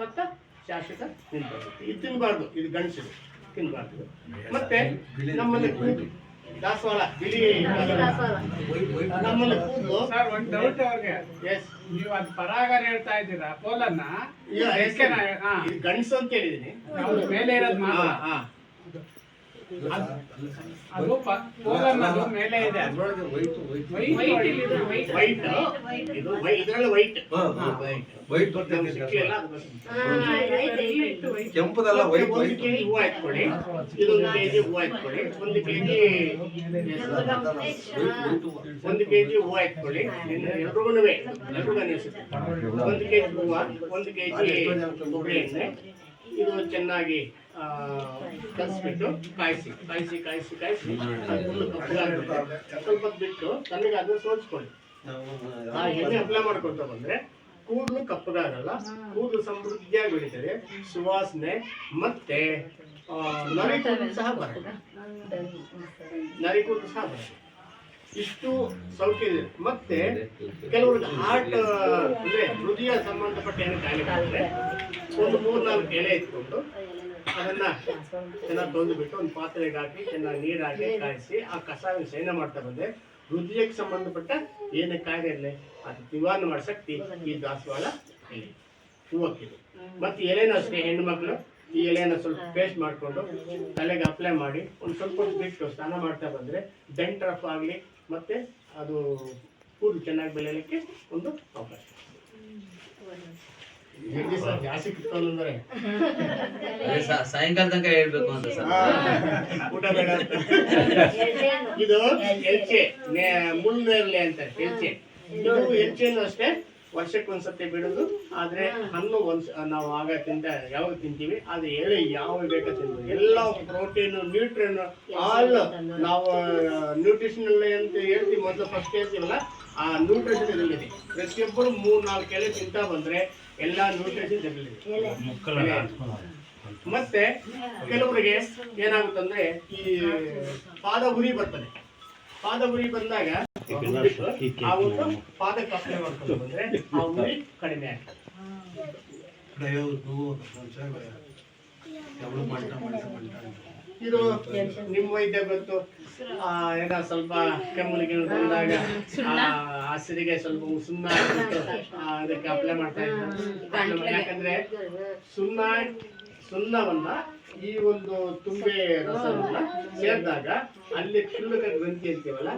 B: ಶಾಶ್ವತ ತಿನ್ಬಾರ್ದು. ಇದು ತಿನ್ಬಾರ್ದು, ಇದು ಗಂಡಸಿದು ತಿನ್ಬಾರ್ದು. ಮತ್ತೆ ನಮ್ಮಲ್ಲಿ ಕೂದಲು ದಾಸವಾಳ ಬಿಳಿ ನಮ್ಮಲ್ಲಿ ಕೂದಲು.
A: ಸರ್, ಒಂದು ಡೌಟ್ ಅವ್ರಿಗೆ. ನೀವು ಅದು ಪರಾಗರ ಹೇಳ್ತಾ ಇದ್ದೀರಾ, ಪೋಲನ್ನ
B: ಗಂಡಸು ಅಂತ ಹೇಳಿದೀನಿ.
A: ಮೇಲೆ ಇರೋದು ಅದು ಪೋಲನ್ನದು ಮೇಲೆ ಇದೆ.
B: ವೈಟ್ ಇದು ಇದರಲ್ಲಿ ವೈಟ್
C: ಕೆಂಪದಲ್ಲ,
B: 1 ಕೆಜಿ ಹೂವು ಹಾಕ್ಕೊಳ್ಳಿ. ಇದೊಂದು ಕೆಜಿ ಹೂವು ಹಾಕ್ಕೊಳ್ಳಿ. 1 ಕೆಜಿ ಹೂವು ಹಾಕ್ಕೊಳ್ಳಿ. ಎಲ್ರಿಗೂ ಅನಿಸುತ್ತೆ. 1 ಕೆಜಿ ಹೂವು, 1 ಕೆಜಿ ಕೊಬ್ಬರಿ ಎಣ್ಣೆ. ಇದು ಚೆನ್ನಾಗಿ ಕಲಿಸ್ಬಿಟ್ಟು ಕಾಯಿಸಿ ಸ್ವಲ್ಪ ಬಿಟ್ಟು ತಣ್ಣಗೆ ಅದನ್ನ ಸೋಲ್ಸ್ಕೊಳ್ಳಿ. ಆ ಎಣ್ಣೆ ಅಪ್ಲೈ ಮಾಡ್ಕೊಳ್ತಾ ಬಂದ್ರೆ ಕೂದಲು ಕಪ್ಪಗಾಗಲ್ಲ, ಕೂದಲು ಸಮೃದ್ಧಿಯಾಗಿ ಬೆಳೀತದೆ, ಸುವಾಸನೆ ಮತ್ತೆ ನರಿಕೂದಲು ಸಹ ಬರುತ್ತೆ. ಇಷ್ಟು ಸೌಖ್ಯ ಇದೆ. ಮತ್ತೆ ಕೆಲವ್ರಿಗೆ ಹಾರ್ಟ್ ಅಂದ್ರೆ ಹೃದಯ ಸಂಬಂಧಪಟ್ಟ ಏನು ಕಾಯಿಲೆ ಬಂದ್ರೆ ಒಂದು 3-4 ಎಲೆ ಇಟ್ಕೊಂಡು ಅದನ್ನ ಚೆನ್ನಾಗಿ ತೊಳೆದುಬಿಟ್ಟು ಒಂದು ಪಾತ್ರೆಗೆ ಹಾಕಿ ಚೆನ್ನಾಗಿ ನೀರು ಹಾಕಿ ಕಾಯಿಸಿ ಆ ಕಷಾಯ ಸೇವನೆ ಮಾಡ್ತಾ ಬಂದ್ರೆ ಹೃದಯಕ್ಕೆ ಸಂಬಂಧಪಟ್ಟ ಏನೇ ಕಾಯಿಲೆ ಇರಲಿ ಅದು ನಿವಾರಣೆ ಮಾಡೋ ಶಕ್ತಿ ಈ ದಾಸವಾಳ ಹೂವಕ್ಕಿದೆ. ಮತ್ತೆ ಎಲೆನೂ ಅಷ್ಟೇ, ಹೆಣ್ಣು ಮಕ್ಕಳು ಈ ಎಲೆಯನ್ನು ಸ್ವಲ್ಪ ಪೇಸ್ಟ್ ಮಾಡಿಕೊಂಡು ತಲೆಗೆ ಅಪ್ಲೈ ಮಾಡಿ ಒಂದು ಸ್ವಲ್ಪ ಬಿಟ್ಟು ಸ್ನಾನ ಮಾಡ್ತಾ ಬಂದರೆ ಡೆಂಡ್ರಫ್ ಆಗಲಿ ಮತ್ತು ಅದು ಕೂದಲು ಚೆನ್ನಾಗಿ ಬೆಳೆಯಲಿಕ್ಕೆ ಒಂದು ಅವಕಾಶ. ಜಲ್ದಿ ಸರ್ ಜಾಸ್ತಿ ಕಿತ್ಕೊಂಡ್ರೆ
F: ಸಾಯಂಕಾಲ ತನಕ ಹೇಳ್ಬೇಕು ಅಂತ ಸರ್.
B: ಊಟ ಬೇಡ ಅಂತ. ಇದು ಎಲ್ಚೆ ಮುಳ್ನೇರಳೆ ಅಂತ ಎಲ್ಚೆ. ಇದು ಎಲ್ಚೆನು ಅಷ್ಟೇ ವರ್ಷಕ್ಕೆ ಒಂದ್ಸತಿ ಬಿಡೋದು. ಆದ್ರೆ ಹಣ್ಣು ನಾವು ಆಗ ಯಾವಾಗ ತಿಂತೀವಿ ಅದು ಎಳೆ ಯಾವ ಬೇಕಾ ತಿನ್ಬೋದು. ಎಲ್ಲ ಪ್ರೋಟೀನ್ ನ್ಯೂಟ್ರಿಯನ್ ಆಲ್ ನಾವು ನ್ಯೂಟ್ರಿಷನಲ್ ಅಂತ ಹೇಳ್ತೀವಿ ಮೊದಲು ಫಸ್ಟ್ ಹೇಳ್ತೀವಲ್ಲ, ಆ ನ್ಯೂಟ್ರಿಷನ್ ಇದರಲ್ಲಿದೆ. ಪ್ರತಿಯೊಬ್ಬರು 3-4 ಎಲೆ ತಿಂತಾ ಬಂದ್ರೆ ಎಲ್ಲ ನ್ಯೂಟ್ರಿಷನ್ ಇದರಲ್ಲಿದೆ. ಮತ್ತೆ ಕೆಲವರಿಗೆ ಏನಾಗುತ್ತಂದ್ರೆ ಈ ಪಾದ ಉರಿ ಬರ್ತದೆ. ಪಾದ ಉರಿ ಬಂದಾಗ ಆವತ್ತು ಪಾದಕ್ಕೆ ಅಪ್ಲೈ ಮಾಡ್ಕೊಂಡು ಬಂದ್ರೆ ಆ ಉರಿ ಕಡಿಮೆ ಆಗ್ತದೆ. ಇದು ನಿಮ್ಮ ವೈದ್ಯ ಗೊತ್ತು. ಏನೋ ಸ್ವಲ್ಪ ಕೆಮ್ಮಲಿಗೆ ಬಂದಾಗ ಹಸಿರಿಗೆ ಸ್ವಲ್ಪ ಸುಣ್ಣ ಹಾಕ್ಬಿಟ್ಟು ಅದಕ್ಕೆ ಅಪ್ಲೈ ಮಾಡ್ತಾ ಇದ್ದಾರೆ. ಯಾಕಂದ್ರೆ ಸುಣ್ಣವನ್ನ ಈ ಒಂದು ತುಂಬೆ ರಸವನ್ನ ಸೇರಿದಾಗ ಅಲ್ಲಿ ಕ್ಷುಲ್ಲಕ ಗ್ರಂಥಿ ಅಂತೀವಲ್ಲ,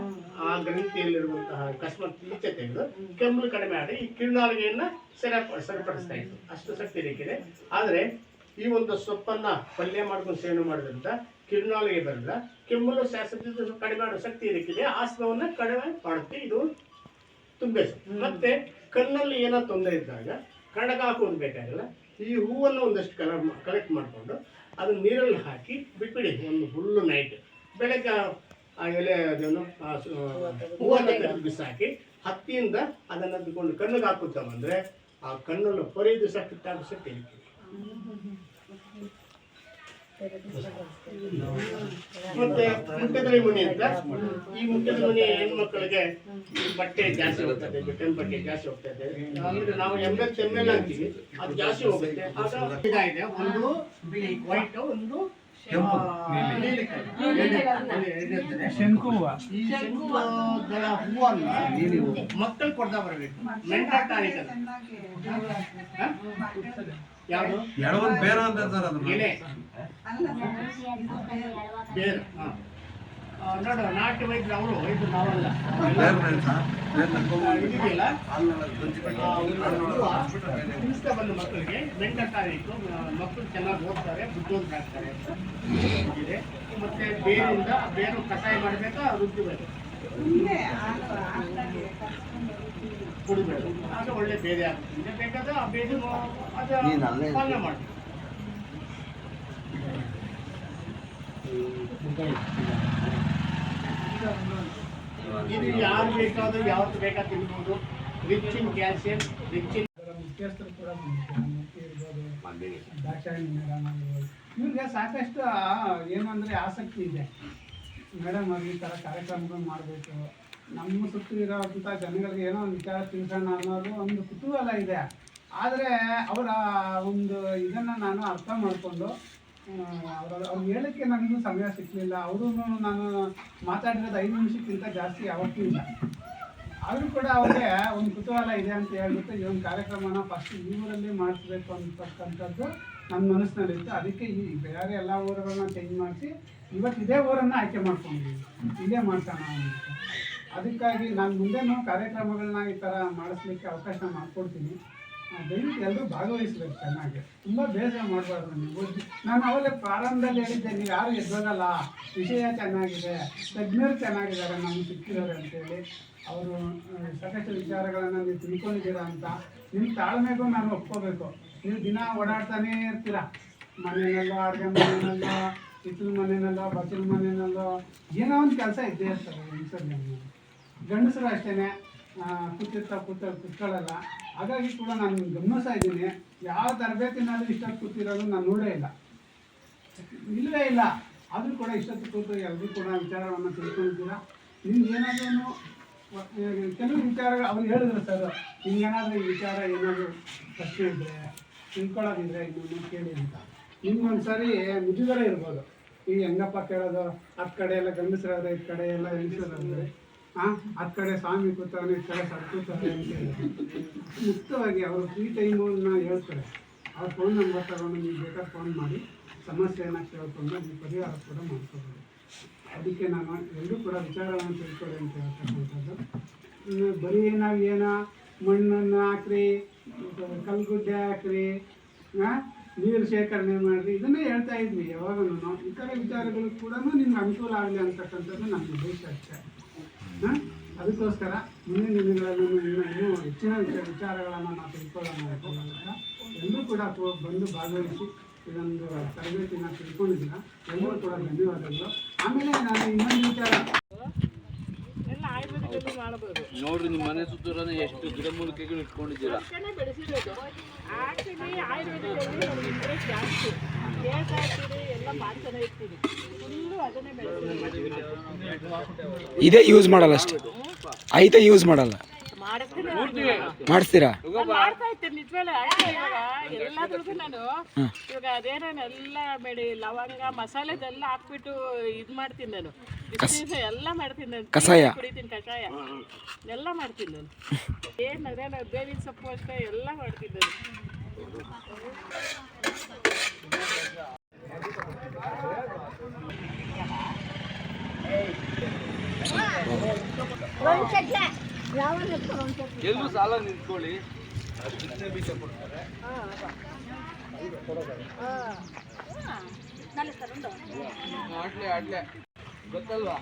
B: ಆ ಗ್ರಂಥಿಯಲ್ಲಿರುವಂತಹ ಅಕಸ್ಮಾತ್ ಈಚೆ ತೆಗೆದು ಕೆಮ್ಮಲು ಕಡಿಮೆ ಆಡಿ ಈ ಕಿರುನಾಲಿಗೆಯನ್ನ ಸರಿಪಡಿಸ್ತಾ ಇತ್ತು. ಅಷ್ಟು ಶಕ್ತಿ ಬೇಕಿದೆ. ಆದ್ರೆ ಈ ಒಂದು ಸೊಪ್ಪನ್ನ ಪಲ್ಯ ಮಾಡ್ಕೊಂಡು ಸೇವನೆ ಮಾಡೋದ್ರಿಂದ ಕಿರುನಾಲಿಗೆ ಬರಲ್ಲ, ಕೆಮ್ಮಲು ಶಾಸ್ತ್ರ ಕಡಿಮೆ ಮಾಡೋ ಶಕ್ತಿ ಇದಕ್ಕಿದೆ. ಆಸ್ಮವನ್ನ ಕಡಿಮೆ ಮಾಡುತ್ತೆ ಇದು ತುಂಬೆ ಸೊಪ್ಪು. ಮತ್ತೆ ಕಣ್ಣಲ್ಲಿ ಏನೋ ತೊಂದರೆ ಇದ್ದಾಗ ಕಡಗ ಹಾಕೋದು ಬೇಕಾಗಿಲ್ಲ. ಈ ಹೂವನ್ನು ಒಂದಷ್ಟು ಕಲೆಕ್ಟ್ ಮಾಡಿಕೊಂಡು ಅದನ್ನ ನೀರಲ್ಲಿ ಹಾಕಿ ಬಿಟ್ಬಿಡಿ ಒಂದು ಫುಲ್ಲು ನೈಟ್. ಬೆಳಗ್ಗೆ ಆ ಎಲೆ ಅದನ್ನು ಹೂವನ್ನು ತೆಗೆದು ಬಿಸಾಕಿ ಹತ್ತಿಯಿಂದ ಅದನ್ನು ತಗೊಂಡು ಕಣ್ಣಿಗೆ ಹಾಕುತ್ತಾ ಬಂದ್ರೆ ಆ ಕಣ್ಣನ್ನು ಪರಿದು ಕಿತ್ತಾಗ ಶಕ್ತಿ ಇರ್ತದೆ. ಮತ್ತೆ ಮುಟ್ಟೆದರಿ ಮಣಿ ಅಂತ, ಈ ಮುಟ್ಟೆದರಿ ಮಣಿ ಹೆಣ್ಮಕ್ಳಿಗೆ ಬಟ್ಟೆ ಜಾಸ್ತಿ ಹೋಗ್ತದೆ, ಬೆಟ್ಟನ್ ಬಟ್ಟೆ ಜಾಸ್ತಿ ಹೋಗ್ತದೆ. ಅಂದ್ರೆ ನಾವು ML ಅಂತೀವಿ, ಅದು ಜಾಸ್ತಿ ಹೋಗುತ್ತೆ. ಆಗ ಇದಾಗಿದೆ, ಒಂದು ವೈಟ್, ಒಂದು
A: ಶಂಕು ಹೂವ.
B: ಈ ಶಂಕುದಳ ಹೂವನ್ನ ಮಕ್ಕಳು ಕೊಡ್ತಾ ಬರಬೇಕು. ಮೆಂಟಲ್ ಟಾನಿಕ್ ಅದು. ಯಾವುದು
C: ಬೇರೆ ಅಂತ ಸರ್ ಅದು
B: ಎಲೆ ಬೇರು. ನೋಡು ನಾಟ್ಯ ವೈದ್ಯರು ಅವರು, ಇದು ನಾವಲ್ಲ. ಇದೆಯಲ್ಲ ತಿನ್ನಿಸ್ತಾ ಬಂದ ಮಕ್ಕಳಿಗೆ ಮೆಂಟಲ್ ಟಾನಿಕ್, ಮಕ್ಕಳು ಚೆನ್ನಾಗಿ ಓದ್ತಾರೆ, ಬುದ್ಧಿವಂತರಾಗ್ತಾರೆ ಅಂತ ಇದೆ. ಮತ್ತೆ ಬೇರಿಂದ ಬೇರು ಕಷಾಯ ಮಾಡಬೇಕಾ ರುಬ್ಬಿಬೇಕು, ಕುಡಿಬೇಕು, ಆಗ ಒಳ್ಳೆ ಬೇರೆ ಆಗುತ್ತೆ. ಬೇಕಾದ್ರೆ ಆ ಬೇರು ಅದು ಪಾಲನೆ ಮಾಡಬೇಕು. ಇದು ಯಾರು ಬೇಕಾದ್ರೂ ಯಾವತ್ತು ಬೇಕಾದ ತಿನ್ಬೋದು. Rich in calcium, rich in
A: ಮುಖ್ಯಸ್ಥರು ಕೂಡ ದಾಕ್ಷಾಯಣಿ ಮೇಡಮ್ ಇವ್ರಿಗೆ ಸಾಕಷ್ಟು ಏನಂದ್ರೆ ಆಸಕ್ತಿ ಇದೆ. ಮೇಡಮ್ ಅವ್ರು ಈ ಥರ ಕಾರ್ಯಕ್ರಮಗಳು ಮಾಡಬೇಕು, ನಮ್ಮ ಸುತ್ತ ಇರೋಂಥ ಜನಗಳಿಗೆ ಏನೋ ಒಂದು ವಿಚಾರ ತಿಳಿಸೋಣ ಅನ್ನೋದು ಒಂದು ಕುತೂಹಲ ಇದೆ. ಆದರೆ ಅವರ ಒಂದು ಇದನ್ನು ನಾನು ಅರ್ಥ ಮಾಡಿಕೊಂಡು ಅವ್ರು ಹೇಳೋಕ್ಕೆ ನನಗೂ ಸಮಯ ಸಿಕ್ಕಲಿಲ್ಲ. ಅವರು ನಾನು ಮಾತಾಡಿರೋದು 5 ನಿಮಿಷಕ್ಕಿಂತ ಜಾಸ್ತಿ ಯಾವತ್ತೂ ಇಲ್ಲ. ಆದರೂ ಕೂಡ ಅವ್ರಿಗೆ ಒಂದು ಕುತೂಹಲ ಇದೆ ಅಂತ ಹೇಳ್ಬಿಟ್ಟು ಈ ಒಂದು ಕಾರ್ಯಕ್ರಮನ ಫಸ್ಟ್ ಈ ಊರಲ್ಲಿ ಮಾಡಿಸ್ಬೇಕು ಅಂತಕ್ಕಂಥದ್ದು ನನ್ನ ಮನಸ್ಸಿನಲ್ಲಿತ್ತು. ಅದಕ್ಕೆ ಈ ಬೇರೆ ಎಲ್ಲ ಊರುಗಳನ್ನ ಚೇಂಜ್ ಮಾಡಿಸಿ ಇವತ್ತು ಇದೇ ಊರನ್ನು ಆಯ್ಕೆ ಮಾಡ್ಕೊಂಡಿದ್ದೀವಿ, ಇದೇ ಮಾಡ್ಸೋಣ ಅಂತ. ಅದಕ್ಕಾಗಿ ನಾನು ಮುಂದೆನೂ ಕಾರ್ಯಕ್ರಮಗಳನ್ನ ಈ ಥರ ಮಾಡಿಸ್ಲಿಕ್ಕೆ ಅವಕಾಶ ಮಾಡಿಕೊಡ್ತೀನಿ. ದಯವಿಟ್ಟು ಎಲ್ಲರೂ ಭಾಗವಹಿಸ್ಬೇಕು ಚೆನ್ನಾಗಿ. ತುಂಬ ಬೇಸರ ಮಾಡಬಾರ್ದು ನೀವು. ನಾನು ಅವಾಗಲೇ ಪ್ರಾರಂಭದಲ್ಲಿ ಹೇಳಿದ್ದೆ, ನೀವು ಯಾರು ಎದ್ದೋಗಲ್ಲ, ವಿಷಯ ಚೆನ್ನಾಗಿದೆ, ತಜ್ಞರು ಚೆನ್ನಾಗಿದ್ದಾರೆ ನಮ್ಗೆ ಸಿಕ್ಕಿದ್ದಾರೆ ಅಂತೇಳಿ. ಅವರು ಸಾಕಷ್ಟು ವಿಚಾರಗಳನ್ನು ನೀವು ತಿಳ್ಕೊಂಡಿದ್ದೀರಾ ಅಂತ ನಿಮ್ಮ ತಾಳ್ಮೆಗೂ ನಾನು ಒಪ್ಕೋಬೇಕು. ನೀವು ದಿನ ಓಡಾಡ್ತಾನೇ ಇರ್ತೀರ, ಮನೆಯಲ್ಲೋ, ಅಡುಗೆ ಮನೆಯಲ್ಲೋ, ಹಿತ್ತಲ ಮನೆಯಲ್ಲೋ, ಬಚ್ಚಲ ಮನೆಯಲ್ಲೋ, ಏನೋ ಒಂದು ಕೆಲಸ ಇದ್ದೇ ಇರ್ತಾರೆ ಹೆಂಗಸರು. ಗಂಡಸರು ಅಷ್ಟೇ ಕೂತ್ಕೊಳ್ಳಲ್ಲ. ಹಾಗಾಗಿ ಕೂಡ ನಾನು ಗಮನಿಸ್ತಾ ಇದ್ದೀನಿ, ಯಾವ ತರಬೇತಿನಾದ್ರೂ ಇಷ್ಟೊತ್ತು ಕೂತಿರೋದು ನಾನು ನೋಡೇ ಇಲ್ಲ, ಇಲ್ಲವೇ ಇಲ್ಲ. ಆದರೂ ಕೂಡ ಇಷ್ಟೊತ್ತು ಕೂತು ಎಲ್ಲರೂ ಕೂಡ ವಿಚಾರವನ್ನು ತಿಳ್ಕೊಂಡಿದ್ದೀರಾ. ನಿಮ್ಗೆ ಏನಾದ್ರೂ ಕೆಲವು ವಿಚಾರಗಳು ಅವ್ರು ಹೇಳಿದ್ರು, ಸರ್ ನಿಮ್ಗೇನಾದರೂ ಈ ವಿಚಾರ ಏನಾದರೂ ಪ್ರಶ್ನೆ ಇದ್ದರೆ ತಿಳ್ಕೊಳ್ಳೋದಿದ್ರೆ ಇನ್ನೊಂದು ಕೇಳಿ ಅಂತ. ನಿಮ್ಗೊಂದು ಸರಿ ಮುಜುಗರ ಇರ್ಬೋದು, ಈಗ ಹೆಂಗಪ್ಪ ಕೇಳೋದು, ಹತ್ತು ಕಡೆ ಎಲ್ಲ ಗಂಡಸರಾದ್ರೆ, ಈ ಕಡೆ ಎಲ್ಲ ಹೆಂಗಸರಾದ್ರೆ, ಹತ್ತು ಕಡೆ ಸ್ವಾಮಿ ಕೂತವನೇ, ಈ ಕಡೆ ಸರ್ ಕೂತವ್ರೆ ಅಂತ ಹೇಳಿದ್ರು. ಮುಕ್ತವಾಗಿ ಅವರು ಫ್ರೀ ಟೈಮನ್ನ ಹೇಳ್ತಾರೆ. ಅವ್ರ ಫೋನ್ ನಂಬರ್ ತಗೊಂಡು ನೀವು ಬೇಕಾದ್ರೆ ಫೋನ್ ಮಾಡಿ ಸಮಸ್ಯೆಯನ್ನು ಕೇಳ್ಕೊಂಡು ನೀವು ಪರಿಹಾರ ಕೂಡ ಮಾಡ್ಕೋಬೋದು. ಅದಕ್ಕೆ ನಾನು ಎಲ್ಲರೂ ಕೂಡ ವಿಚಾರವನ್ನು ತಿಳ್ಕೊಳ್ಳಿ ಅಂತ ಹೇಳ್ತಕ್ಕಂಥದ್ದು. ಬರೀ ನಾವು ಏನೋ ಮಣ್ಣನ್ನು ಹಾಕ್ರಿ, ಕಲ್ಗುಡ್ಡೆ ಹಾಕ್ರಿ, ನೀರು ಶೇಖರಣೆ ಮಾಡಿರಿ, ಇದನ್ನೇ ಹೇಳ್ತಾ ಇದ್ವಿ ಯಾವಾಗೂ. ಈ ಥರ ವಿಚಾರಗಳು ಕೂಡ ನಿಮ್ಗೆ ಅನುಕೂಲ ಆಗಲಿ ಅಂತಕ್ಕಂಥದ್ದು ನಮ್ಮ ಉದ್ದೇಶ ಅಷ್ಟೇ. ಅದಕ್ಕೋಸ್ಕರ ಮುಂದಿನ ದಿನಗಳಲ್ಲಿ ಇನ್ನೂ ಹೆಚ್ಚಿನ ವಿಚಾರಗಳನ್ನು ನಾವು ತಿಳ್ಕೊಳ್ಳೋಣ ಅಂತ ಎಲ್ಲರೂ ಕೂಡ ಬಂದು ಭಾಗವಹಿಸಿ ಇದೊಂದು ತರಬೇತಿನ ತಿಳ್ಕೊಂಡಿದ್ದೀರ. ಎಲ್ಲರೂ ಕೂಡ ಧನ್ಯವಾದಗಳು. ಆಮೇಲೆ ನಾನು ಇನ್ನೊಂದು ವಿಚಾರ
F: ನೋಡ್ರಿ, ನಿಮ್ಮ ಮನೆ ಸುತ್ತೂರನೇ ಎಷ್ಟು ಗಿಡಮೂಲಿಕೆಗಳು ಇಟ್ಕೊಂಡಿದ್ದೀರಾ.
G: ಬೆಳೆಸಿರೋದು ಆಕ್ಚುಲಿ ಆಯುರ್ವೇದದಲ್ಲಿ ನಮ್ಗೆ ಇಂಟ್ರೆಸ್ಟ್ ಜಾಸ್ತಿ. ಕೇಸ್ ಹಾಕ್ತೀರಿ, ಎಲ್ಲ ಮಾಡ್ತಾನೆ ಇರ್ತೀವಿ. ಫುಲ್ಲು ಅದನ್ನೇ ಬೆಳೆಸಿರೋದು.
H: ಇದೇ ಯೂಸ್ ಮಾಡಲ್ಲ ಅಷ್ಟೇ, ಐತೆ ಯೂಸ್ ಮಾಡಲ್ಲ. ಮಾಡಿಸ್ತೀರಾ?
G: ಮಾಡ್ತಾ ಇರ್ತೀನಿ ನಿಜವೇ. ಇವಾಗ ಎಲ್ಲದ್ರದ್ದು ನಾನು ಇವಾಗ ಅದೇನೆಲ್ಲ ಬೆಳೆ ಲವಂಗ ಮಸಾಲೆದೆಲ್ಲ ಹಾಕ್ಬಿಟ್ಟು ಇದು ಮಾಡ್ತೀನಿ ನಾನು. ಎಲ್ಲ ಮಾಡ್ತೀನಿ ನಾನು.
H: ಕಷಾಯ
G: ಕುಡಿತೀನಿ, ಕಷಾಯ ಎಲ್ಲ ಮಾಡ್ತೀನಿ ನಾನು. ಏನಂದ್ರೆ ನಾನು ಬೇವಿನ ಸೊಪ್ಪು ಅಷ್ಟೇ ಎಲ್ಲ ಮಾಡ್ತೀನಿ ನಾನು.
F: ಎಲ್ಲೂ ಸಾಲ ನಿಂತ್ಕೊಳ್ಳಿ, ಬೀಜ ಕೊಡ್ತಾರೆ. ಆಡ್ಲೆ ಗೊತ್ತಲ್ವಾ?